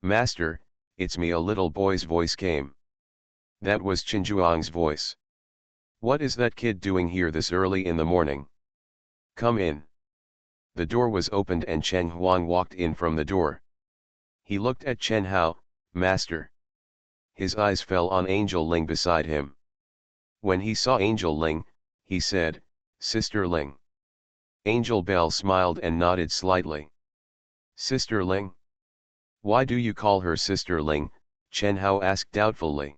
[SPEAKER 1] Master, it's me. A little boy's voice came. That was Chen Zhuang's voice. What is that kid doing here this early in the morning? Come in. The door was opened and Chen Huang walked in from the door. He looked at Chen Hao. Master. His eyes fell on Angel Ling beside him. When he saw Angel Ling, he said, Sister Ling. Angel Bell smiled and nodded slightly. Sister Ling? Why do you call her Sister Ling? Chen Hao asked doubtfully.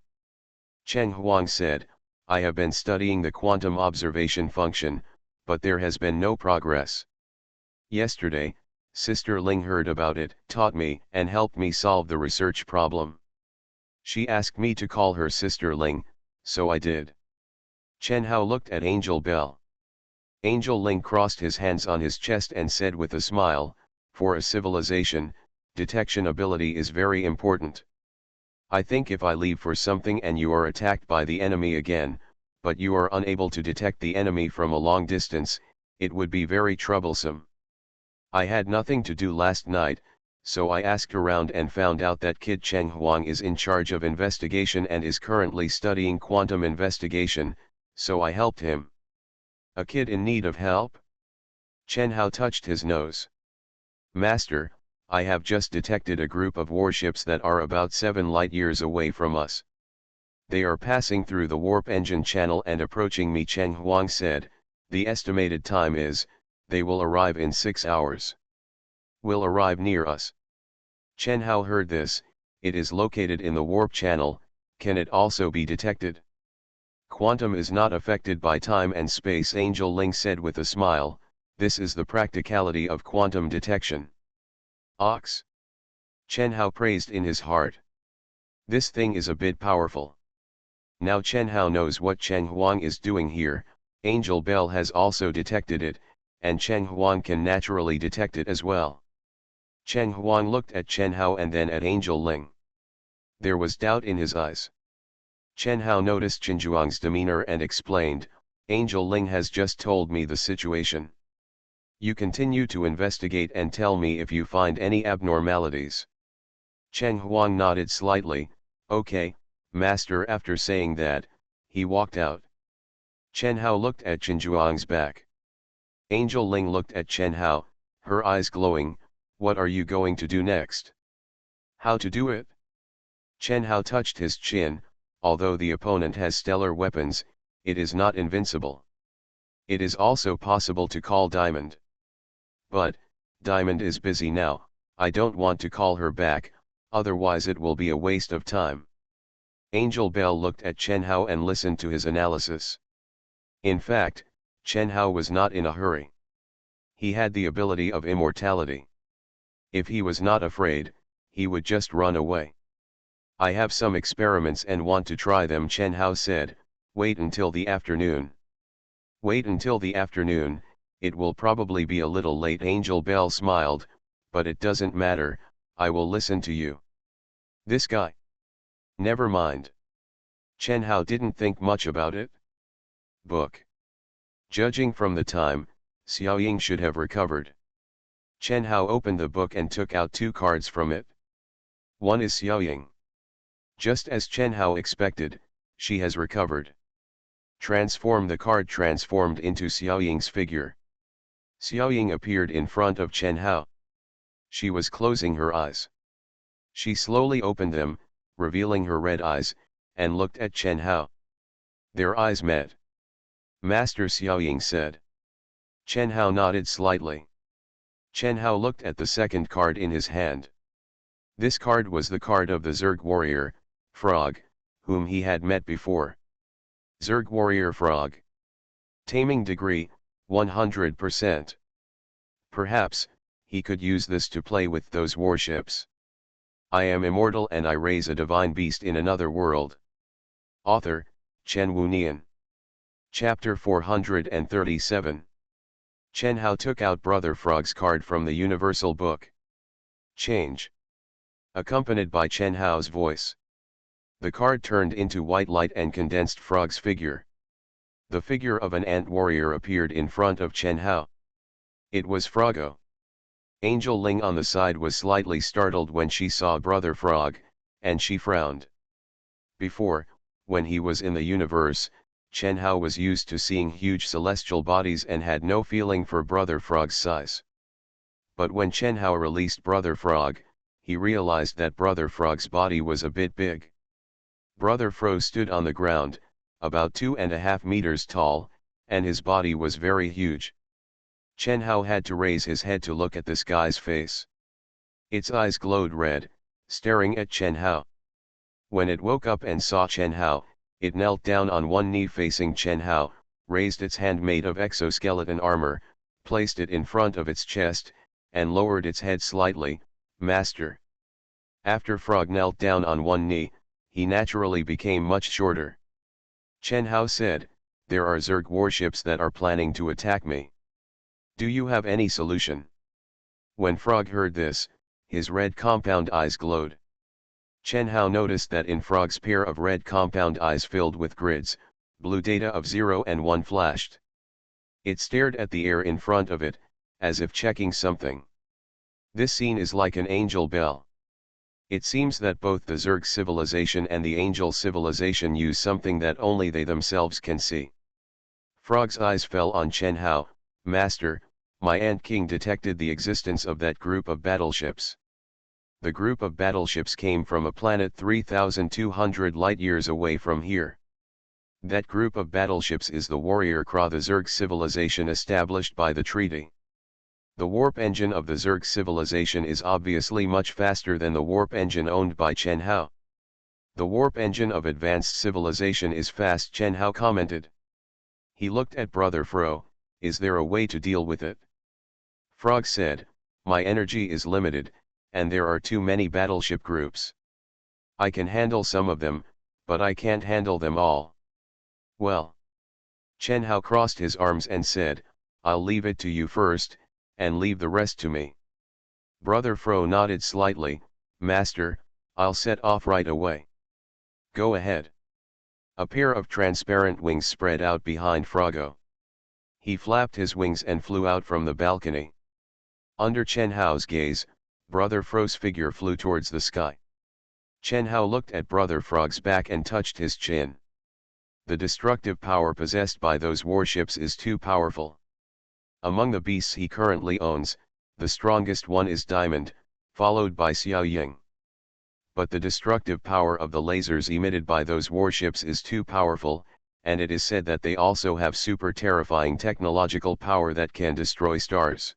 [SPEAKER 1] Chen Huang said, I have been studying the quantum observation function, but there has been no progress. Yesterday, Sister Ling heard about it, taught me, and helped me solve the research problem. She asked me to call her Sister Ling, so I did. Chen Hao looked at Angel Bell. Angel Ling crossed his hands on his chest and said with a smile, for a civilization, detection ability is very important. I think if I leave for something and you are attacked by the enemy again, but you are unable to detect the enemy from a long distance, it would be very troublesome. I had nothing to do last night, so I asked around and found out that Kid Chen Huang is in charge of investigation and is currently studying quantum investigation, so I helped him. A kid in need of help? Chen Hao touched his nose. Master, I have just detected a group of warships that are about 7 light-years away from us. They are passing through the warp engine channel and approaching me, Chen Huang said. The estimated time is, they will arrive in 6 hours. Will arrive near us. Chen Hao heard this. It is located in the warp channel. Can it also be detected? Quantum is not affected by time and space, Angel Ling said with a smile. This is the practicality of quantum detection. Ox. Chen Hao praised in his heart. This thing is a bit powerful. Now Chen Hao knows what Chen Huang is doing here. Angel Bell has also detected it, and Chen Huang can naturally detect it as well. Chen Huang looked at Chen Hao and then at Angel Ling. There was doubt in his eyes. Chen Hao noticed Chen Zhuang's demeanor and explained, Angel Ling has just told me the situation. You continue to investigate and tell me if you find any abnormalities. Chen Huang nodded slightly. Okay, Master. After saying that, he walked out. Chen Hao looked at Chen Zhuang's back. Angel Ling looked at Chen Hao, her eyes glowing. What are you going to do next? How to do it? Chen Hao touched his chin. Although the opponent has stellar weapons, it is not invincible. It is also possible to call Diamond. But, Diamond is busy now. I don't want to call her back, otherwise it will be a waste of time. Angel Bell looked at Chen Hao and listened to his analysis. In fact, Chen Hao was not in a hurry. He had the ability of immortality. If he was not afraid, he would just run away. I have some experiments and want to try them, Chen Hao said. Wait until the afternoon. Wait until the afternoon, it will probably be a little late, Angel Bell smiled, but it doesn't matter, I will listen to you. This guy. Never mind. Chen Hao didn't think much about it. Book. Judging from the time, Xiaoying should have recovered. Chen Hao opened the book and took out 2 cards from it. One is Xiaoying. Just as Chen Hao expected, she has recovered. Transform. The card transformed into Xiaoying's figure. Xiaoying appeared in front of Chen Hao. She was closing her eyes. She slowly opened them, revealing her red eyes, and looked at Chen Hao. Their eyes met. Master, Xiaoying said. Chen Hao nodded slightly. Chen Hao looked at the second card in his hand. This card was the card of the Zerg warrior, Frog, whom he had met before. Zerg warrior Frog. Taming degree, 100%. Perhaps, he could use this to play with those warships. I am immortal and I raise a divine beast in another world. Author, Chen Wunian. Chapter 437. Chen Hao took out Brother Frog's card from the Universal Book. Change. Accompanied by Chen Hao's voice. The card turned into white light and condensed Frog's figure. The figure of an ant warrior appeared in front of Chen Hao. It was Frogo. Angel Ling on the side was slightly startled when she saw Brother Frog, and she frowned. Before, when he was in the universe, Chen Hao was used to seeing huge celestial bodies and had no feeling for Brother Frog's size. But when Chen Hao released Brother Frog, he realized that Brother Frog's body was a bit big. Brother Fro stood on the ground, about 2.5 meters tall, and his body was very huge. Chen Hao had to raise his head to look at this guy's face. Its eyes glowed red, staring at Chen Hao. When it woke up and saw Chen Hao, it knelt down on one knee facing Chen Hao, raised its hand made of exoskeleton armor, placed it in front of its chest, and lowered its head slightly. Master. After Frog knelt down on one knee, he naturally became much shorter. Chen Hao said, there are Zerg warships that are planning to attack me. Do you have any solution? When Frog heard this, his red compound eyes glowed. Chen Hao noticed that in Frog's pair of red compound eyes filled with grids, blue data of 0 and 1 flashed. It stared at the air in front of it, as if checking something. This scene is like an angel bell. It seems that both the Zerg civilization and the angel civilization use something that only they themselves can see. Frog's eyes fell on Chen Hao. Master, my Ant King detected the existence of that group of battleships. The group of battleships came from a planet 3,200 light-years away from here. That group of battleships is the Warrior Kra, the Zerg civilization established by the treaty. The warp engine of the Zerg civilization is obviously much faster than the warp engine owned by Chen Hao. The warp engine of advanced civilization is fast, Chen Hao commented. He looked at Brother Fro. Is there a way to deal with it? Frog said, my energy is limited, and there are too many battleship groups. I can handle some of them, but I can't handle them all. Well. Chen Hao crossed his arms and said, I'll leave it to you first, and leave the rest to me. Brother Fro nodded slightly. Master, I'll set off right away. Go ahead. A pair of transparent wings spread out behind Frogo. He flapped his wings and flew out from the balcony. Under Chen Hao's gaze, Brother Fro's figure flew towards the sky. Chen Hao looked at Brother Frog's back and touched his chin. The destructive power possessed by those warships is too powerful. Among the beasts he currently owns, the strongest one is Diamond, followed by Xiaoying. But the destructive power of the lasers emitted by those warships is too powerful, and it is said that they also have super terrifying technological power that can destroy stars.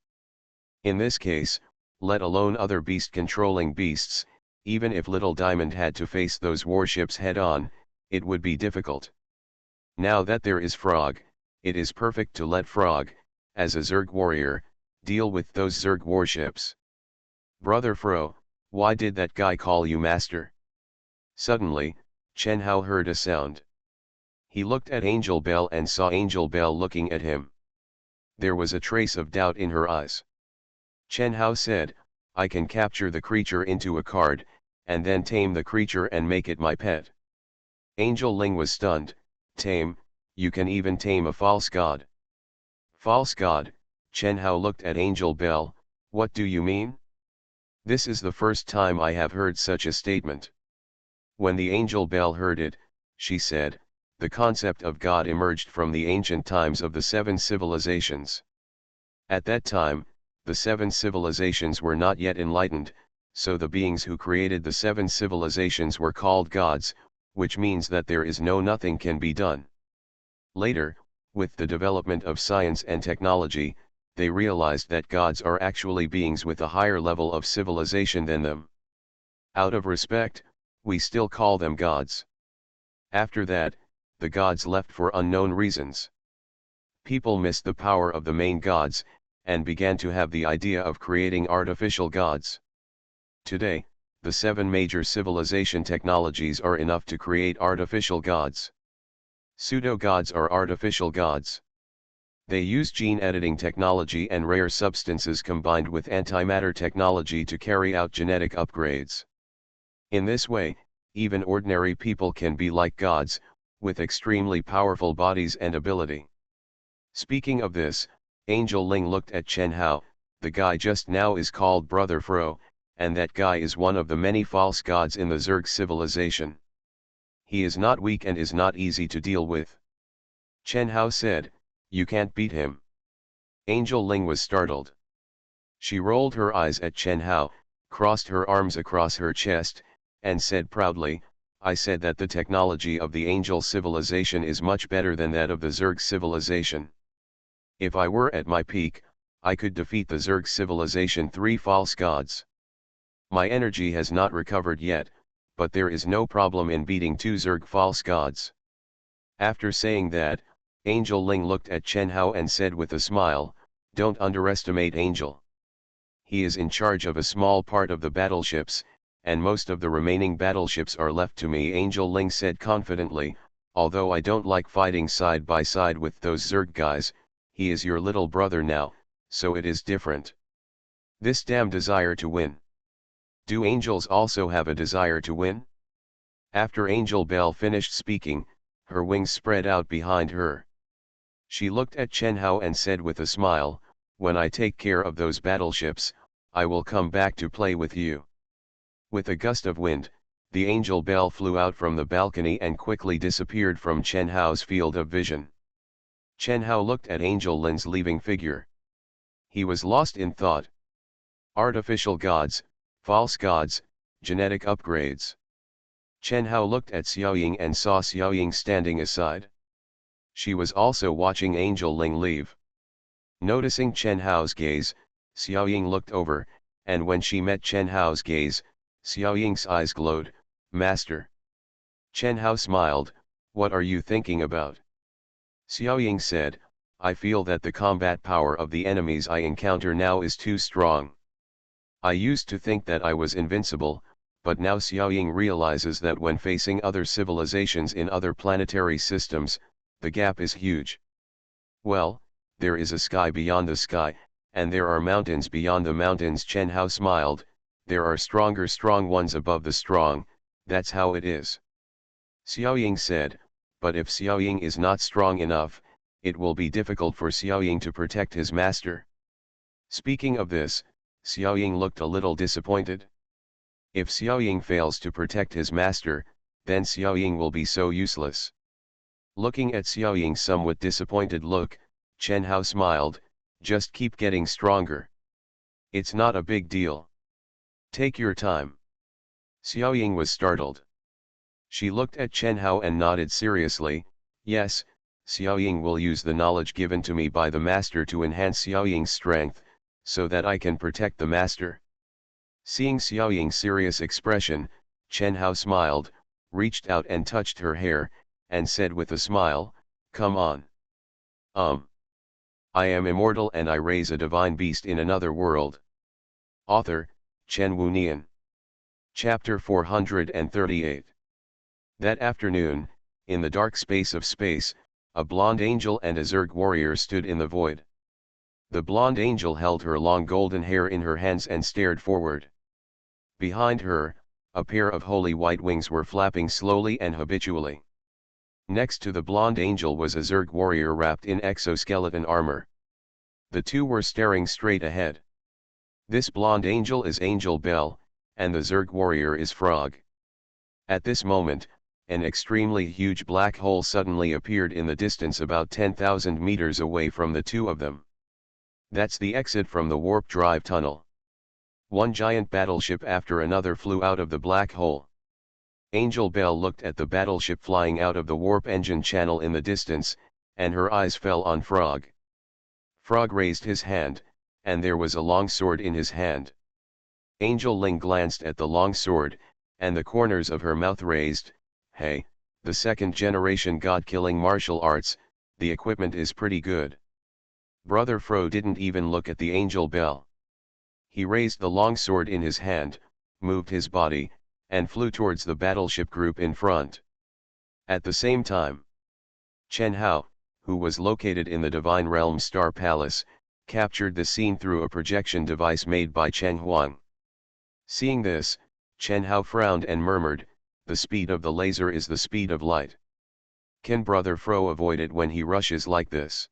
[SPEAKER 1] In this case, let alone other beast-controlling beasts, even if Little Diamond had to face those warships head-on, it would be difficult. Now that there is Frog, it is perfect to let Frog, as a Zerg warrior, deal with those Zerg warships. Brother Fro, why did that guy call you master? Suddenly, Chen Hao heard a sound. He looked at Angel Bell and saw Angel Bell looking at him. There was a trace of doubt in her eyes. Chen Hao said, I can capture the creature into a card, and then tame the creature and make it my pet. Angel Ling was stunned. Tame, you can even tame a false god. False god, Chen Hao looked at Angel Bell, what do you mean? This is the first time I have heard such a statement. When the Angel Bell heard it, she said, the concept of God emerged from the ancient times of the 7 civilizations. At that time, the 7 civilizations were not yet enlightened, so the beings who created the 7 civilizations were called gods, which means that there is no nothing can be done. Later, with the development of science and technology, they realized that gods are actually beings with a higher level of civilization than them. Out of respect, we still call them gods. After that, the gods left for unknown reasons. People missed the power of the main gods, and began to have the idea of creating artificial gods. Today, the 7 major civilization technologies are enough to create artificial gods. Pseudo-gods are artificial gods. They use gene editing technology and rare substances combined with antimatter technology to carry out genetic upgrades. In this way, even ordinary people can be like gods, with extremely powerful bodies and ability. Speaking of this, Angel Ling looked at Chen Hao, the guy just now is called Brother Fro, and that guy is one of the many false gods in the Zerg civilization. He is not weak and is not easy to deal with. Chen Hao said, you can't beat him. Angel Ling was startled. She rolled her eyes at Chen Hao, crossed her arms across her chest, and said proudly, I said that the technology of the angel civilization is much better than that of the Zerg civilization. If I were at my peak, I could defeat the Zerg civilization 3 false gods. My energy has not recovered yet, but there is no problem in beating 2 Zerg false gods. After saying that, Angel Ling looked at Chen Hao and said with a smile, don't underestimate Angel. He is in charge of a small part of the battleships, and most of the remaining battleships are left to me. Angel Ling said confidently, although I don't like fighting side by side with those Zerg guys, he is your little brother now, so it is different. This damn desire to win. Do angels also have a desire to win? After Angel Bell finished speaking, her wings spread out behind her. She looked at Chen Hao and said with a smile, when I take care of those battleships, I will come back to play with you. With a gust of wind, the Angel Bell flew out from the balcony and quickly disappeared from Chen Hao's field of vision. Chen Hao looked at Angel Lin's leaving figure. He was lost in thought. Artificial gods, false gods, genetic upgrades. Chen Hao looked at Xiaoying and saw Xiaoying standing aside. She was also watching Angel Ling leave. Noticing Chen Hao's gaze, Xiaoying looked over, and when she met Chen Hao's gaze, Xiaoying's eyes glowed, Master. Chen Hao smiled, what are you thinking about? Xiaoying said, I feel that the combat power of the enemies I encounter now is too strong. I used to think that I was invincible, but now Xiaoying realizes that when facing other civilizations in other planetary systems, the gap is huge. Well, there is a sky beyond the sky, and there are mountains beyond the mountains. Chen Hao smiled, there are stronger strong ones above the strong, that's how it is. Xiaoying said, but if Xiaoying is not strong enough, it will be difficult for Xiaoying to protect his master. Speaking of this, Xiaoying looked a little disappointed. If Xiaoying fails to protect his master, then Xiaoying will be so useless. Looking at Xiaoying's somewhat disappointed look, Chen Hao smiled, just keep getting stronger. It's not a big deal. Take your time. Xiaoying was startled. She looked at Chen Hao and nodded seriously, yes, Xiaoying will use the knowledge given to me by the master to enhance Xiaoying's strength, so that I can protect the master. Seeing Xiaoying's serious expression, Chen Hao smiled, reached out and touched her hair, and said with a smile, come on. Um. I am immortal and I raise a divine beast in another world. Author, Chen Wunian. Chapter 438. That afternoon, in the dark space of space, a blonde angel and a Zerg warrior stood in the void. The blonde angel held her long golden hair in her hands and stared forward. Behind her, a pair of holy white wings were flapping slowly and habitually. Next to the blonde angel was a Zerg warrior wrapped in exoskeleton armor. The two were staring straight ahead. This blonde angel is Angel Bell, and the Zerg warrior is Frog. At this moment, an extremely huge black hole suddenly appeared in the distance about 10,000 meters away from the two of them. That's the exit from the warp drive tunnel. One giant battleship after another flew out of the black hole. Angel Bell looked at the battleship flying out of the warp engine channel in the distance, and her eyes fell on Frog. Frog raised his hand, and there was a long sword in his hand. Angel Ling glanced at the long sword, and the corners of her mouth raised. Hey, the second-generation god-killing martial arts, the equipment is pretty good. Brother Fro didn't even look at the Angel Bell. He raised the long sword in his hand, moved his body, and flew towards the battleship group in front. At the same time, Chen Hao, who was located in the Divine Realm Star Palace, captured the scene through a projection device made by Cheng Huang. Seeing this, Chen Hao frowned and murmured, "The speed of the laser is the speed of light. Can Brother Fro avoid it when he rushes like this?"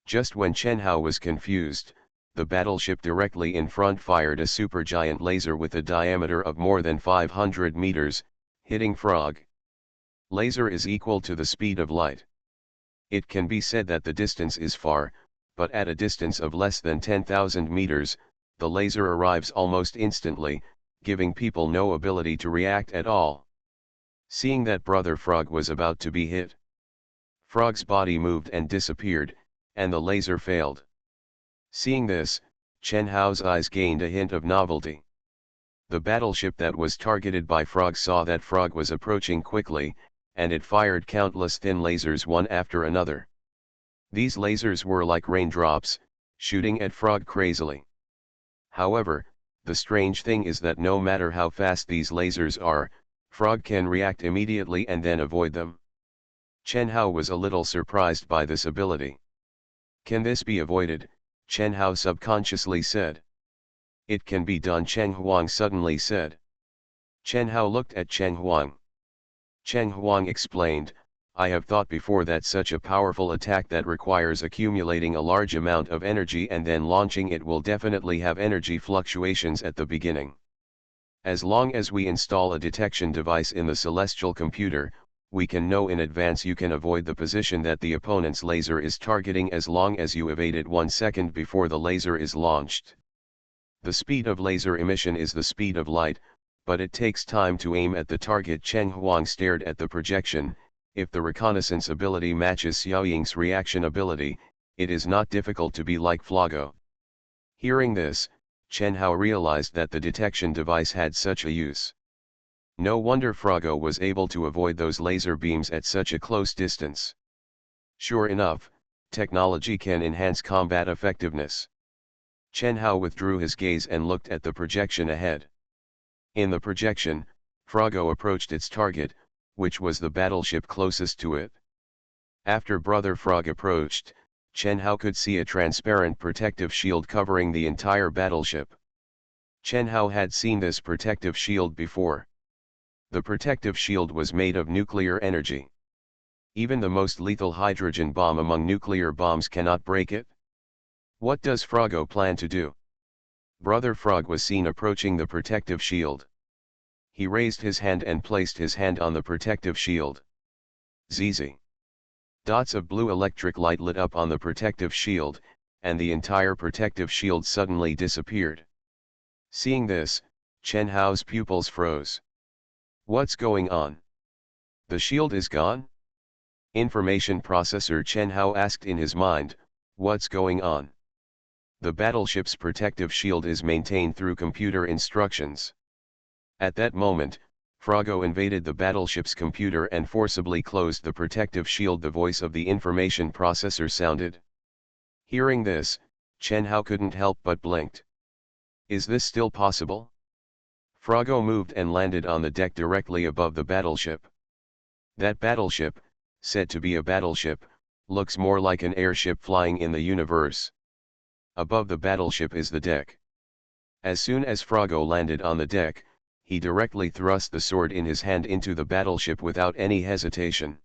[SPEAKER 1] Just when Chen Hao was confused, the battleship directly in front fired a supergiant laser with a diameter of more than 500 meters, hitting Frog. Laser is equal to the speed of light. It can be said that the distance is far, but at a distance of less than 10,000 meters, the laser arrives almost instantly, giving people no ability to react at all. Seeing that Brother Frog was about to be hit, Frog's body moved and disappeared, and the laser failed. Seeing this, Chen Hao's eyes gained a hint of novelty. The battleship that was targeted by Frog saw that Frog was approaching quickly, and it fired countless thin lasers one after another. These lasers were like raindrops, shooting at Frog crazily. However, the strange thing is that no matter how fast these lasers are, Frog can react immediately and then avoid them. Chen Hao was a little surprised by this ability. Can this be avoided? Chen Hao subconsciously said. It can be done, Cheng Huang suddenly said. Chen Hao looked at Cheng Huang. Cheng Huang explained, "I have thought before that such a powerful attack that requires accumulating a large amount of energy and then launching it will definitely have energy fluctuations at the beginning. As long as we install a detection device in the celestial computer, we can know in advance you can avoid the position that the opponent's laser is targeting as long as you evade it 1 second before the laser is launched. The speed of laser emission is the speed of light, but it takes time to aim at the target." Cheng Huang stared at the projection. If the reconnaissance ability matches Xiaoying's reaction ability, it is not difficult to be like Flago. Hearing this, Chen Hao realized that the detection device had such a use. No wonder Frago was able to avoid those laser beams at such a close distance. Sure enough, technology can enhance combat effectiveness. Chen Hao withdrew his gaze and looked at the projection ahead. In the projection, Frago approached its target, which was the battleship closest to it. After Brother Frog approached, Chen Hao could see a transparent protective shield covering the entire battleship. Chen Hao had seen this protective shield before. The protective shield was made of nuclear energy. Even the most lethal hydrogen bomb among nuclear bombs cannot break it. What does Frago plan to do? Brother Frog was seen approaching the protective shield. He raised his hand and placed his hand on the protective shield. ZZ. Dots of blue electric light lit up on the protective shield, and the entire protective shield suddenly disappeared. Seeing this, Chen Hao's pupils froze. What's going on? The shield is gone? Information processor Chen Hao asked in his mind, what's going on? The battleship's protective shield is maintained through computer instructions. At that moment, Frogo invaded the battleship's computer and forcibly closed the protective shield. The voice of the information processor sounded. Hearing this, Chen Hao couldn't help but blinked. Is this still possible? Frogo moved and landed on the deck directly above the battleship. That battleship, said to be a battleship, looks more like an airship flying in the universe. Above the battleship is the deck. As soon as Frogo landed on the deck, he directly thrust the sword in his hand into the battleship without any hesitation.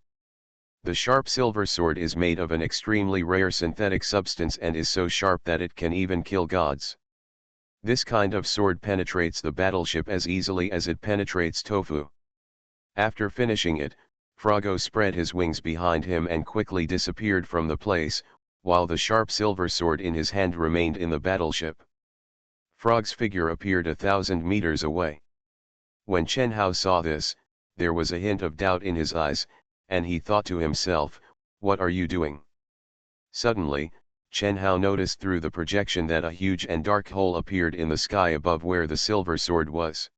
[SPEAKER 1] The sharp silver sword is made of an extremely rare synthetic substance and is so sharp that it can even kill gods. This kind of sword penetrates the battleship as easily as it penetrates tofu. After finishing it, Frogo spread his wings behind him and quickly disappeared from the place, while the sharp silver sword in his hand remained in the battleship. Frog's figure appeared 1,000 meters away. When Chen Hao saw this, there was a hint of doubt in his eyes, and he thought to himself, "What are you doing?" Suddenly, Chen Hao noticed through the projection that a huge and dark hole appeared in the sky above where the silver sword was.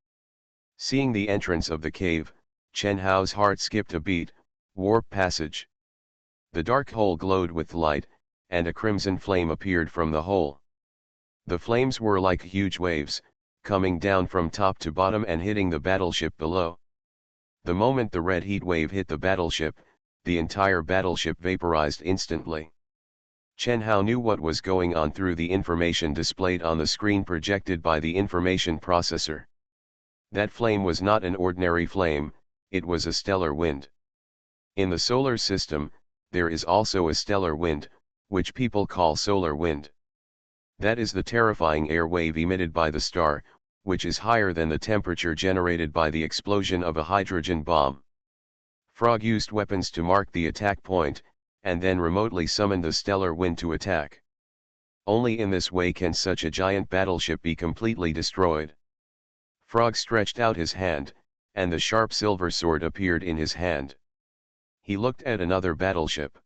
[SPEAKER 1] Seeing the entrance of the cave, Chen Hao's heart skipped a beat. Warp passage. The dark hole glowed with light, and a crimson flame appeared from the hole. The flames were like huge waves, coming down from top to bottom and hitting the battleship below. The moment the red heat wave hit the battleship, the entire battleship vaporized instantly. Chen Hao knew what was going on through the information displayed on the screen projected by the information processor. That flame was not an ordinary flame, it was a stellar wind. In the solar system, there is also a stellar wind, which people call solar wind. That is the terrifying air wave emitted by the star, which is higher than the temperature generated by the explosion of a hydrogen bomb. Frog used weapons to mark the attack point, and then remotely summoned the stellar wind to attack. Only in this way can such a giant battleship be completely destroyed. Frog stretched out his hand, and the sharp silver sword appeared in his hand. He looked at another battleship.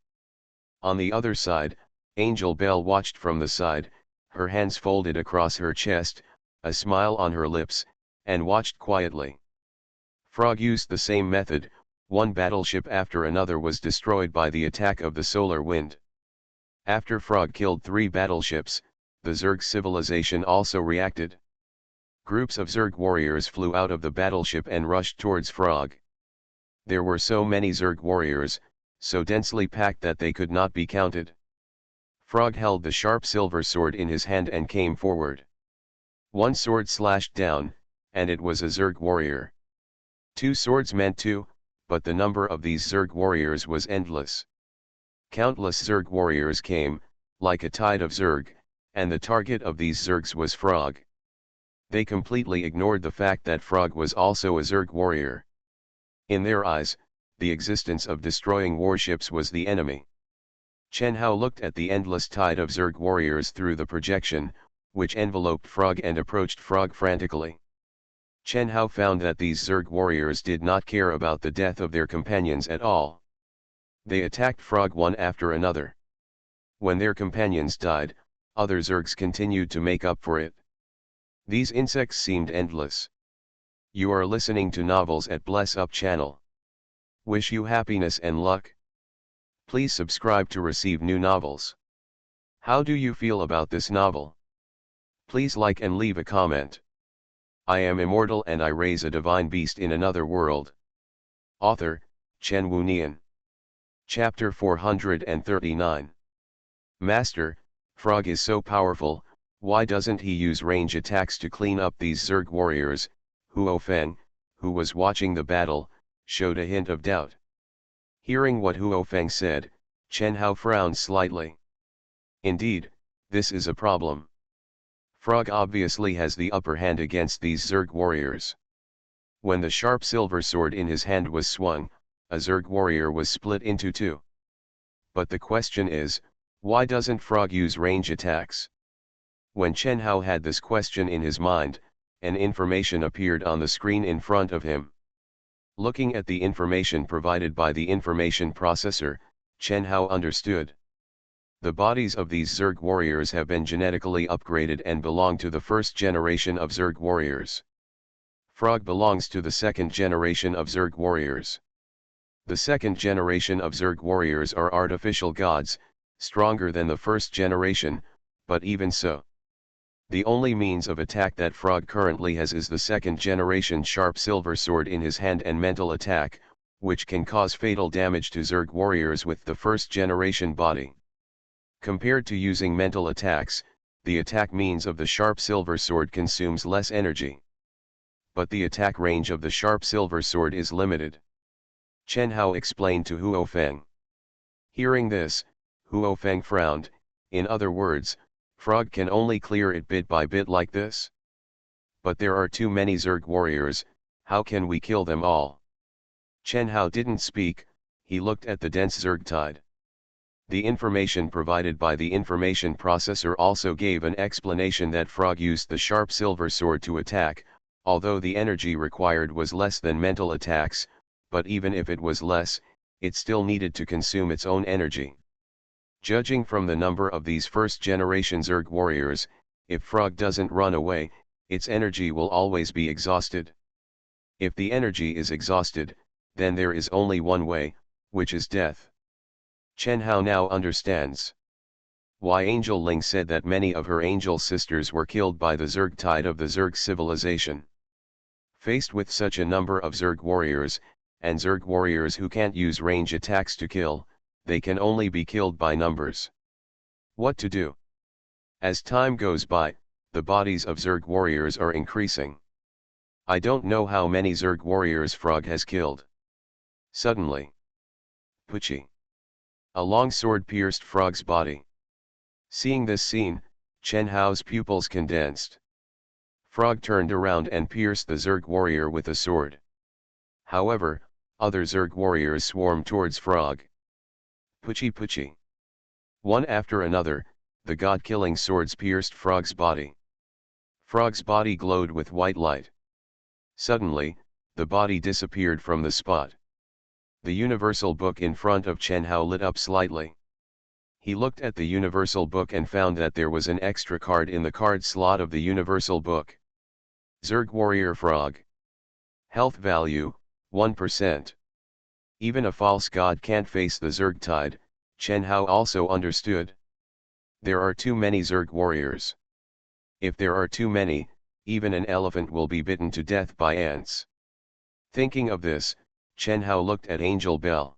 [SPEAKER 1] On the other side, Angel Bell watched from the side, her hands folded across her chest, a smile on her lips, and watched quietly. Frog used the same method. One battleship after another was destroyed by the attack of the solar wind. After Frog killed 3 battleships, the Zerg civilization also reacted. Groups of Zerg warriors flew out of the battleship and rushed towards Frog. There were so many Zerg warriors, so densely packed that they could not be counted. Frog held the sharp silver sword in his hand and came forward. One sword slashed down, and it was a Zerg warrior. 2 swords meant 2, but the number of these Zerg warriors was endless. Countless Zerg warriors came, like a tide of Zerg, and the target of these Zergs was Frog. They completely ignored the fact that Frog was also a Zerg warrior. In their eyes, the existence of destroying warships was the enemy. Chen Hao looked at the endless tide of Zerg warriors through the projection, which enveloped Frog, and approached Frog frantically. Chen Hao found that these Zerg warriors did not care about the death of their companions at all. They attacked Frog one after another. When their companions died, other Zergs continued to make up for it. These insects seemed endless. You are listening to Novels at Bless Up channel. Wish you happiness and luck. Please subscribe to receive new novels. How do you feel about this novel? Please like and leave a comment. I am immortal and I raise a divine beast in another world. Author, Chen Wunian. Chapter 439. Master, Frog is so powerful, why doesn't he use range attacks to clean up these Zerg warriors? Huo Feng, who was watching the battle, showed a hint of doubt. Hearing what Huo Feng said, Chen Hao frowned slightly. Indeed, this is a problem. Frog obviously has the upper hand against these Zerg warriors. When the sharp silver sword in his hand was swung, a Zerg warrior was split into 2. But the question is, why doesn't Frog use range attacks? When Chen Hao had this question in his mind, an information appeared on the screen in front of him. Looking at the information provided by the information processor, Chen Hao understood. The bodies of these Zerg warriors have been genetically upgraded and belong to the first generation of Zerg warriors. Frog belongs to the second generation of Zerg warriors. The second generation of Zerg warriors are artificial gods, stronger than the first generation, but even so. The only means of attack that Frog currently has is the second generation sharp silver sword in his hand and mental attack, which can cause fatal damage to Zerg warriors with the first generation body. Compared to using mental attacks, the attack means of the sharp silver sword consumes less energy. But the attack range of the sharp silver sword is limited. Chen Hao explained to Huo Feng. Hearing this, Huo Feng frowned. In other words, Frog can only clear it bit by bit like this? But there are too many Zerg warriors, how can we kill them all? Chen Hao didn't speak, he looked at the dense Zerg tide. The information provided by the information processor also gave an explanation that Frog used the sharp silver sword to attack, although the energy required was less than mental attacks, but even if it was less, it still needed to consume its own energy. Judging from the number of these first-generation Zerg warriors, if Frog doesn't run away, its energy will always be exhausted. If the energy is exhausted, then there is only one way, which is death. Chen Hao now understands why Angel Ling said that many of her angel sisters were killed by the Zerg tide of the Zerg civilization. Faced with such a number of Zerg warriors, and Zerg warriors who can't use range attacks to kill, they can only be killed by numbers. What to do? As time goes by, the bodies of Zerg warriors are increasing. I don't know how many Zerg warriors Frog has killed. Suddenly, Pucci! A long sword pierced Frog's body. Seeing this scene, Chen Hao's pupils condensed. Frog turned around and pierced the Zerg warrior with a sword. However, other Zerg warriors swarmed towards Frog. Pucci Pucci! One after another, the god-killing swords pierced Frog's body. Frog's body glowed with white light. Suddenly, the body disappeared from the spot. The universal book in front of Chen Hao lit up slightly. He looked at the universal book and found that there was an extra card in the card slot of the universal book. Zerg Warrior Frog. Health value, 1%. Even a false god can't face the Zerg tide, Chen Hao also understood. There are too many Zerg warriors. If there are too many, even an elephant will be bitten to death by ants. Thinking of this, Chen Hao looked at Angel Bell.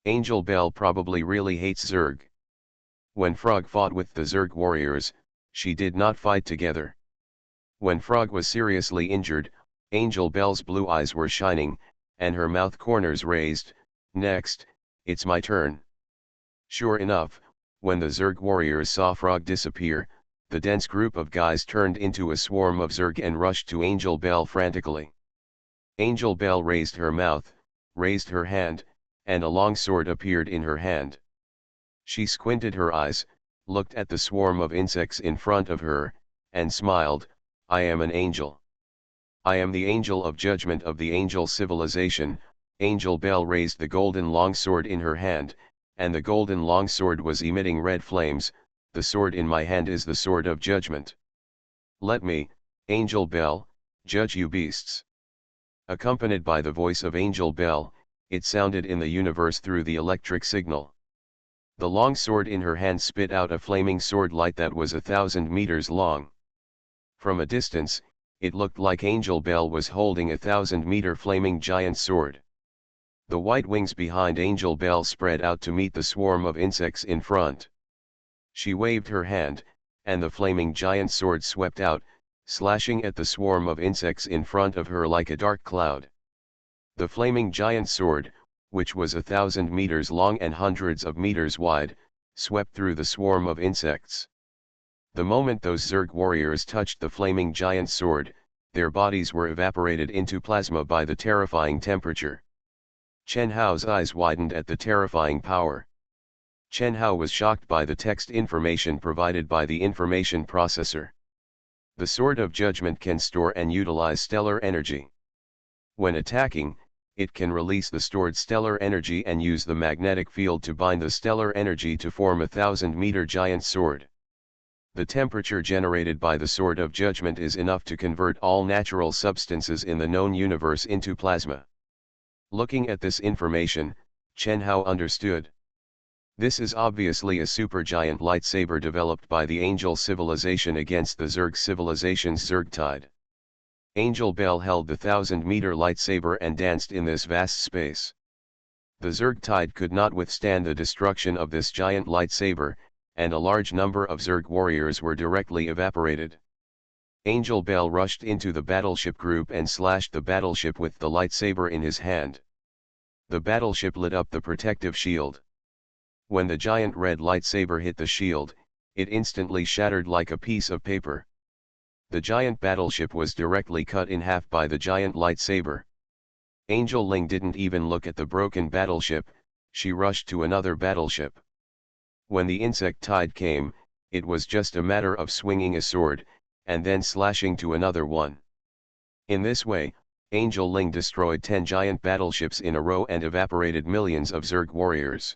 [SPEAKER 1] Angel Bell probably really hates Zerg. When Frog fought with the Zerg warriors, she did not fight together. When Frog was seriously injured, Angel Bell's blue eyes were shining, and her mouth corners raised. Next, it's my turn. Sure enough, when the Zerg warriors saw Frog disappear, the dense group of guys turned into a swarm of Zerg and rushed to Angel Bell frantically. Angel Bell raised her mouth, raised her hand, and a long sword appeared in her hand. She squinted her eyes, looked at the swarm of insects in front of her, and smiled. I am an angel. I am the angel of judgment of the angel civilization. Angel Bell raised the golden longsword in her hand, and the golden longsword was emitting red flames. The sword in my hand is the sword of judgment. Let me, Angel Bell, judge you beasts. Accompanied by the voice of Angel Bell, it sounded in the universe through the electric signal. The long sword in her hand spit out a flaming sword light that was 1,000 meters long. From a distance, it looked like Angel Bell was holding a 1,000-meter flaming giant sword. The white wings behind Angel Bell spread out to meet the swarm of insects in front. She waved her hand, and the flaming giant sword swept out, slashing at the swarm of insects in front of her like a dark cloud. The flaming giant sword, which was 1,000 meters long and hundreds of meters wide, swept through the swarm of insects. The moment those Zerg warriors touched the flaming giant sword, their bodies were evaporated into plasma by the terrifying temperature. Chen Hao's eyes widened at the terrifying power. Chen Hao was shocked by the text information provided by the information processor. The Sword of Judgment can store and utilize stellar energy. When attacking, it can release the stored stellar energy and use the magnetic field to bind the stellar energy to form a 1,000-meter giant sword. The temperature generated by the Sword of Judgment is enough to convert all natural substances in the known universe into plasma. Looking at this information, Chen Hao understood. This is obviously a supergiant lightsaber developed by the Angel civilization against the Zerg civilization's Zerg tide. Angel Bell held the 1,000-meter lightsaber and danced in this vast space. The Zerg tide could not withstand the destruction of this giant lightsaber, and a large number of Zerg warriors were directly evaporated. Angel Bell rushed into the battleship group and slashed the battleship with the lightsaber in his hand. The battleship lit up the protective shield. When the giant red lightsaber hit the shield, it instantly shattered like a piece of paper. The giant battleship was directly cut in half by the giant lightsaber. Angel Ling didn't even look at the broken battleship, she rushed to another battleship. When the insect tide came, it was just a matter of swinging a sword, and then slashing to another one. In this way, Angel Ling destroyed 10 giant battleships in a row and evaporated millions of Zerg warriors.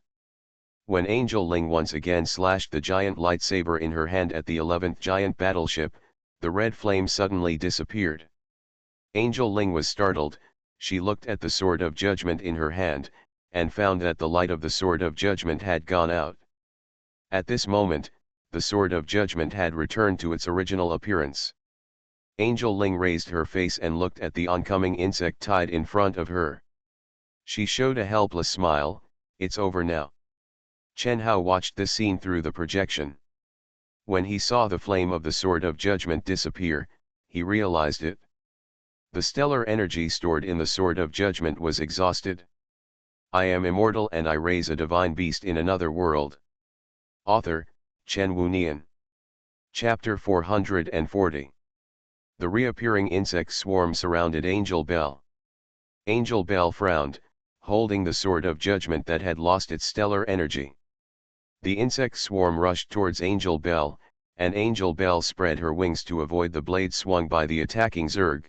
[SPEAKER 1] When Angel Ling once again slashed the giant lightsaber in her hand at the 11th giant battleship, the red flame suddenly disappeared. Angel Ling was startled. She looked at the Sword of Judgment in her hand, and found that the light of the Sword of Judgment had gone out. At this moment, the Sword of Judgment had returned to its original appearance. Angel Ling raised her face and looked at the oncoming insect tide in front of her. She showed a helpless smile. It's over now. Chen Hao watched this scene through the projection. When he saw the flame of the Sword of Judgment disappear, he realized it. The stellar energy stored in the Sword of Judgment was exhausted. I am immortal and I raise a divine beast in another world. Author, Chen Wunian. Chapter 440. The reappearing insect swarm surrounded Angel Bell. Angel Bell frowned, holding the Sword of Judgment that had lost its stellar energy. The insect swarm rushed towards Angel Bell, and Angel Bell spread her wings to avoid the blade swung by the attacking Zerg.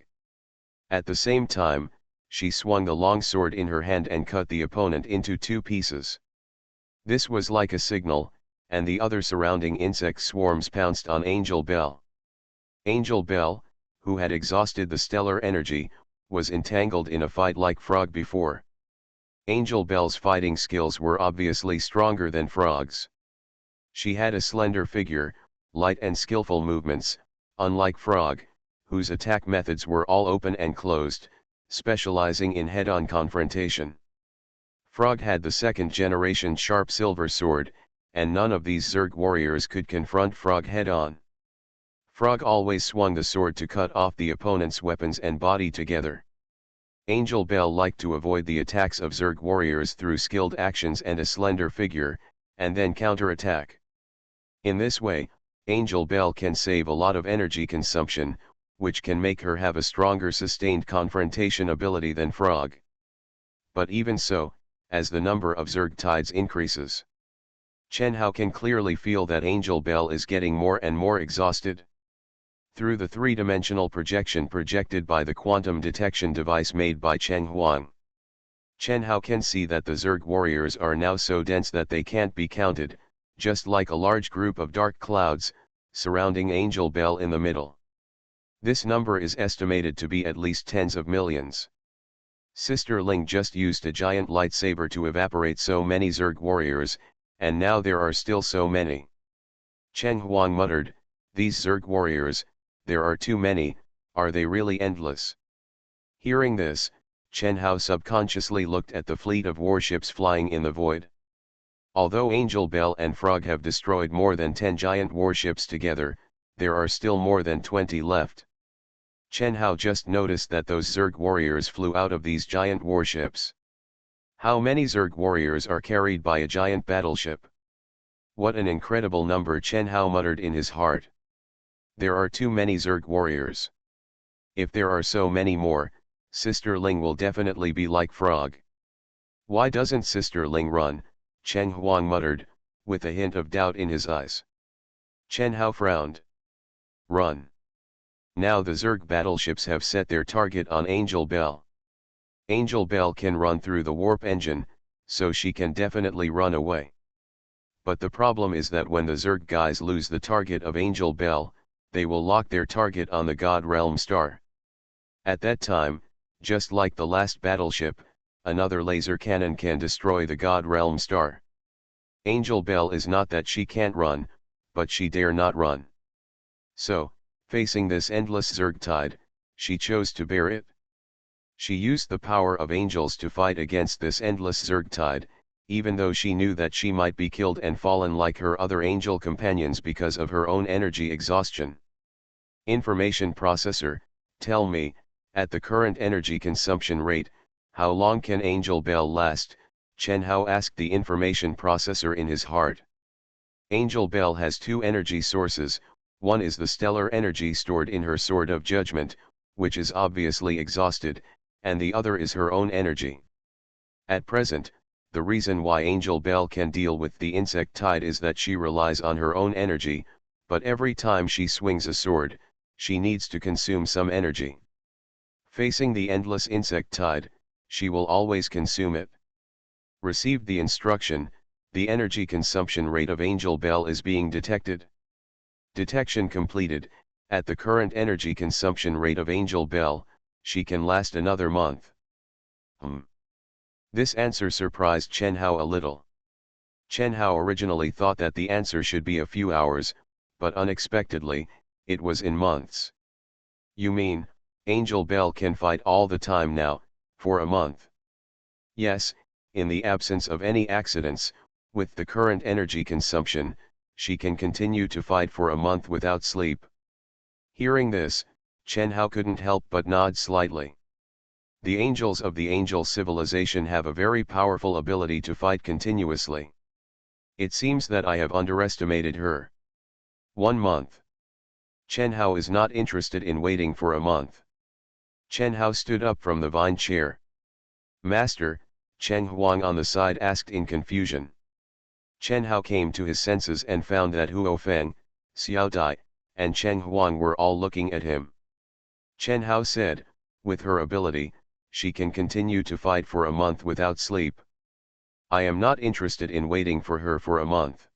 [SPEAKER 1] At the same time, she swung the long sword in her hand and cut the opponent into 2 pieces. This was like a signal, and the other surrounding insect swarms pounced on Angel Bell. Angel Bell, who had exhausted the stellar energy, was entangled in a fight like Frog before. Angel Bell's fighting skills were obviously stronger than Frog's. She had a slender figure, light and skillful movements, unlike Frog, whose attack methods were all open and closed, specializing in head-on confrontation. Frog had the 2nd-generation sharp silver sword, and none of these Zerg warriors could confront Frog head-on. Frog always swung the sword to cut off the opponent's weapons and body together. Angel Bell liked to avoid the attacks of Zerg warriors through skilled actions and a slender figure, and then counter-attack. In this way, Angel Bell can save a lot of energy consumption, which can make her have a stronger sustained confrontation ability than Frog. But even so, as the number of Zerg tides increases, Chen Hao can clearly feel that Angel Bell is getting more and more exhausted. Through the 3-dimensional projection projected by the quantum detection device made by Cheng Huang, Chen Hao can see that the Zerg warriors are now so dense that they can't be counted, just like a large group of dark clouds, surrounding Angel Bell in the middle. This number is estimated to be at least tens of millions. Sister Ling just used a giant lightsaber to evaporate so many Zerg warriors, and now there are still so many. Cheng Huang muttered, these Zerg warriors, there are too many, are they really endless? Hearing this, Chen Hao subconsciously looked at the fleet of warships flying in the void. Although Angel Bell and Frog have destroyed more than 10 giant warships together, there are still more than 20 left. Chen Hao just noticed that those Zerg warriors flew out of these giant warships. How many Zerg warriors are carried by a giant battleship? What an incredible number, Chen Hao muttered in his heart. There are too many Zerg warriors. If there are so many more, Sister Ling will definitely be like Frog. Why doesn't Sister Ling run? Cheng Huang muttered, with a hint of doubt in his eyes. Chen Hao frowned. Run. Now the Zerg battleships have set their target on Angel Bell. Angel Bell can run through the warp engine, so she can definitely run away. But the problem is that when the Zerg guys lose the target of Angel Bell, they will lock their target on the God Realm Star. At that time, just like the last battleship, another laser cannon can destroy the God Realm Star. Angel Bell is not that she can't run, but she dare not run. So, facing this endless Zerg tide, she chose to bear it. She used the power of angels to fight against this endless Zerg tide, even though she knew that she might be killed and fallen like her other angel companions because of her own energy exhaustion. Information processor, tell me, at the current energy consumption rate, how long can Angel Bell last? Chen Hao asked the information processor in his heart. Angel Bell has two energy sources. One is the stellar energy stored in her Sword of Judgment, which is obviously exhausted, and the other is her own energy. At present, the reason why Angel Bell can deal with the insect tide is that she relies on her own energy, but every time she swings a sword, she needs to consume some energy. Facing the endless insect tide, she will always consume it. Received the instruction, the energy consumption rate of Angel Bell is being detected. Detection completed. At the current energy consumption rate of Angel Bell, she can last another month. This answer surprised Chen Hao a little. Chen Hao originally thought that the answer should be a few hours, but unexpectedly, it was in months. You mean, Angel Bell can fight all the time now, for a month? Yes, in the absence of any accidents, with the current energy consumption, she can continue to fight for a month without sleep. Hearing this, Chen Hao couldn't help but nod slightly. The angels of the angel civilization have a very powerful ability to fight continuously. It seems that I have underestimated her. 1 month. Chen Hao is not interested in waiting for a month. Chen Hao stood up from the vine chair. Master, Cheng Huang on the side asked in confusion. Chen Hao came to his senses and found that Huo Feng, Xiao Dai, and Cheng Huang were all looking at him. Chen Hao said, with her ability, she can continue to fight for a month without sleep. I am not interested in waiting for her for a month.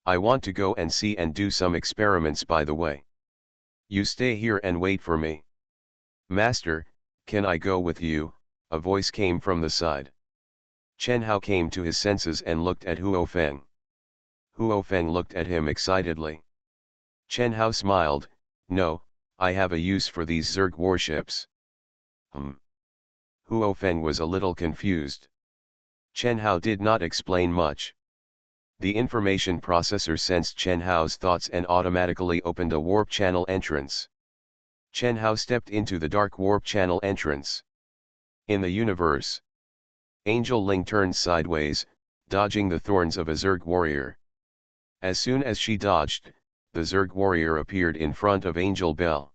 [SPEAKER 1] I want to go and see and do some experiments by the way. You stay here and wait for me. Master, can I go with you? A voice came from the side. Chen Hao came to his senses and looked at Huo Feng. Huo Feng looked at him excitedly. Chen Hao smiled, no, I have a use for these Zerg warships. Huo Feng was a little confused. Chen Hao did not explain much. The information processor sensed Chen Hao's thoughts and automatically opened a warp channel entrance. Chen Hao stepped into the dark warp channel entrance. In the universe, Angel Ling turned sideways, dodging the thorns of a Zerg warrior. As soon as she dodged, the Zerg warrior appeared in front of Angel Bell.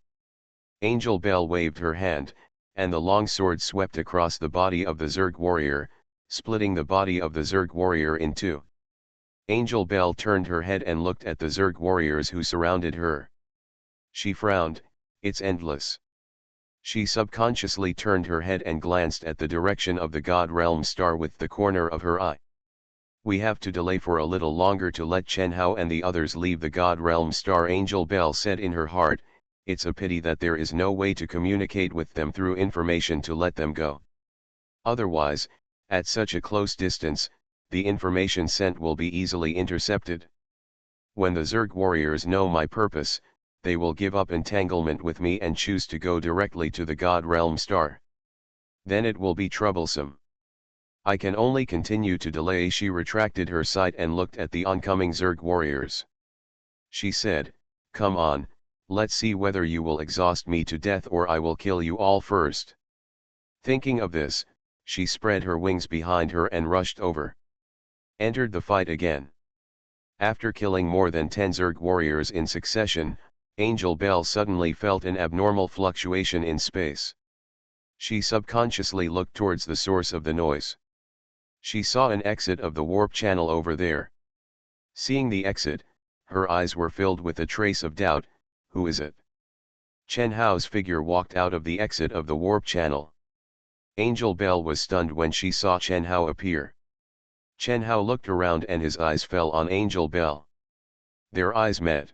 [SPEAKER 1] Angel Bell waved her hand, and the long sword swept across the body of the Zerg warrior, splitting the body of the Zerg warrior in two. Angel Bell turned her head and looked at the Zerg warriors who surrounded her. She frowned, it's endless. She subconsciously turned her head and glanced at the direction of the God Realm Star with the corner of her eye. We have to delay for a little longer to let Chen Hao and the others leave the God Realm Star, Angel Bell said in her heart. It's a pity that there is no way to communicate with them through information to let them go. Otherwise, at such a close distance, the information sent will be easily intercepted. When the Zerg warriors know my purpose, they will give up entanglement with me and choose to go directly to the God Realm Star. Then it will be troublesome. I can only continue to delay. She retracted her sight and looked at the oncoming Zerg warriors. She said, come on, let's see whether you will exhaust me to death or I will kill you all first. Thinking of this, she spread her wings behind her and rushed over. Entered the fight again. After killing more than 10 Zerg warriors in succession, Angel Bell suddenly felt an abnormal fluctuation in space. She subconsciously looked towards the source of the noise. She saw an exit of the warp channel over there. Seeing the exit, her eyes were filled with a trace of doubt. Who is it? Chen Hao's figure walked out of the exit of the warp channel. Angel Bell was stunned when she saw Chen Hao appear. Chen Hao looked around and his eyes fell on Angel Bell. Their eyes met.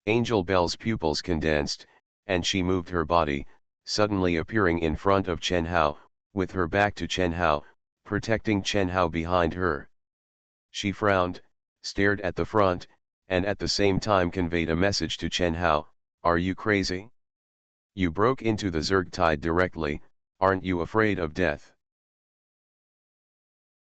[SPEAKER 1] Angel Bell's pupils condensed, and she moved her body, suddenly appearing in front of Chen Hao, with her back to Chen Hao, protecting Chen Hao behind her. She frowned, stared at the front, and at the same time conveyed a message to Chen Hao, "Are you crazy? You broke into the Zerg tide directly, aren't you afraid of death?"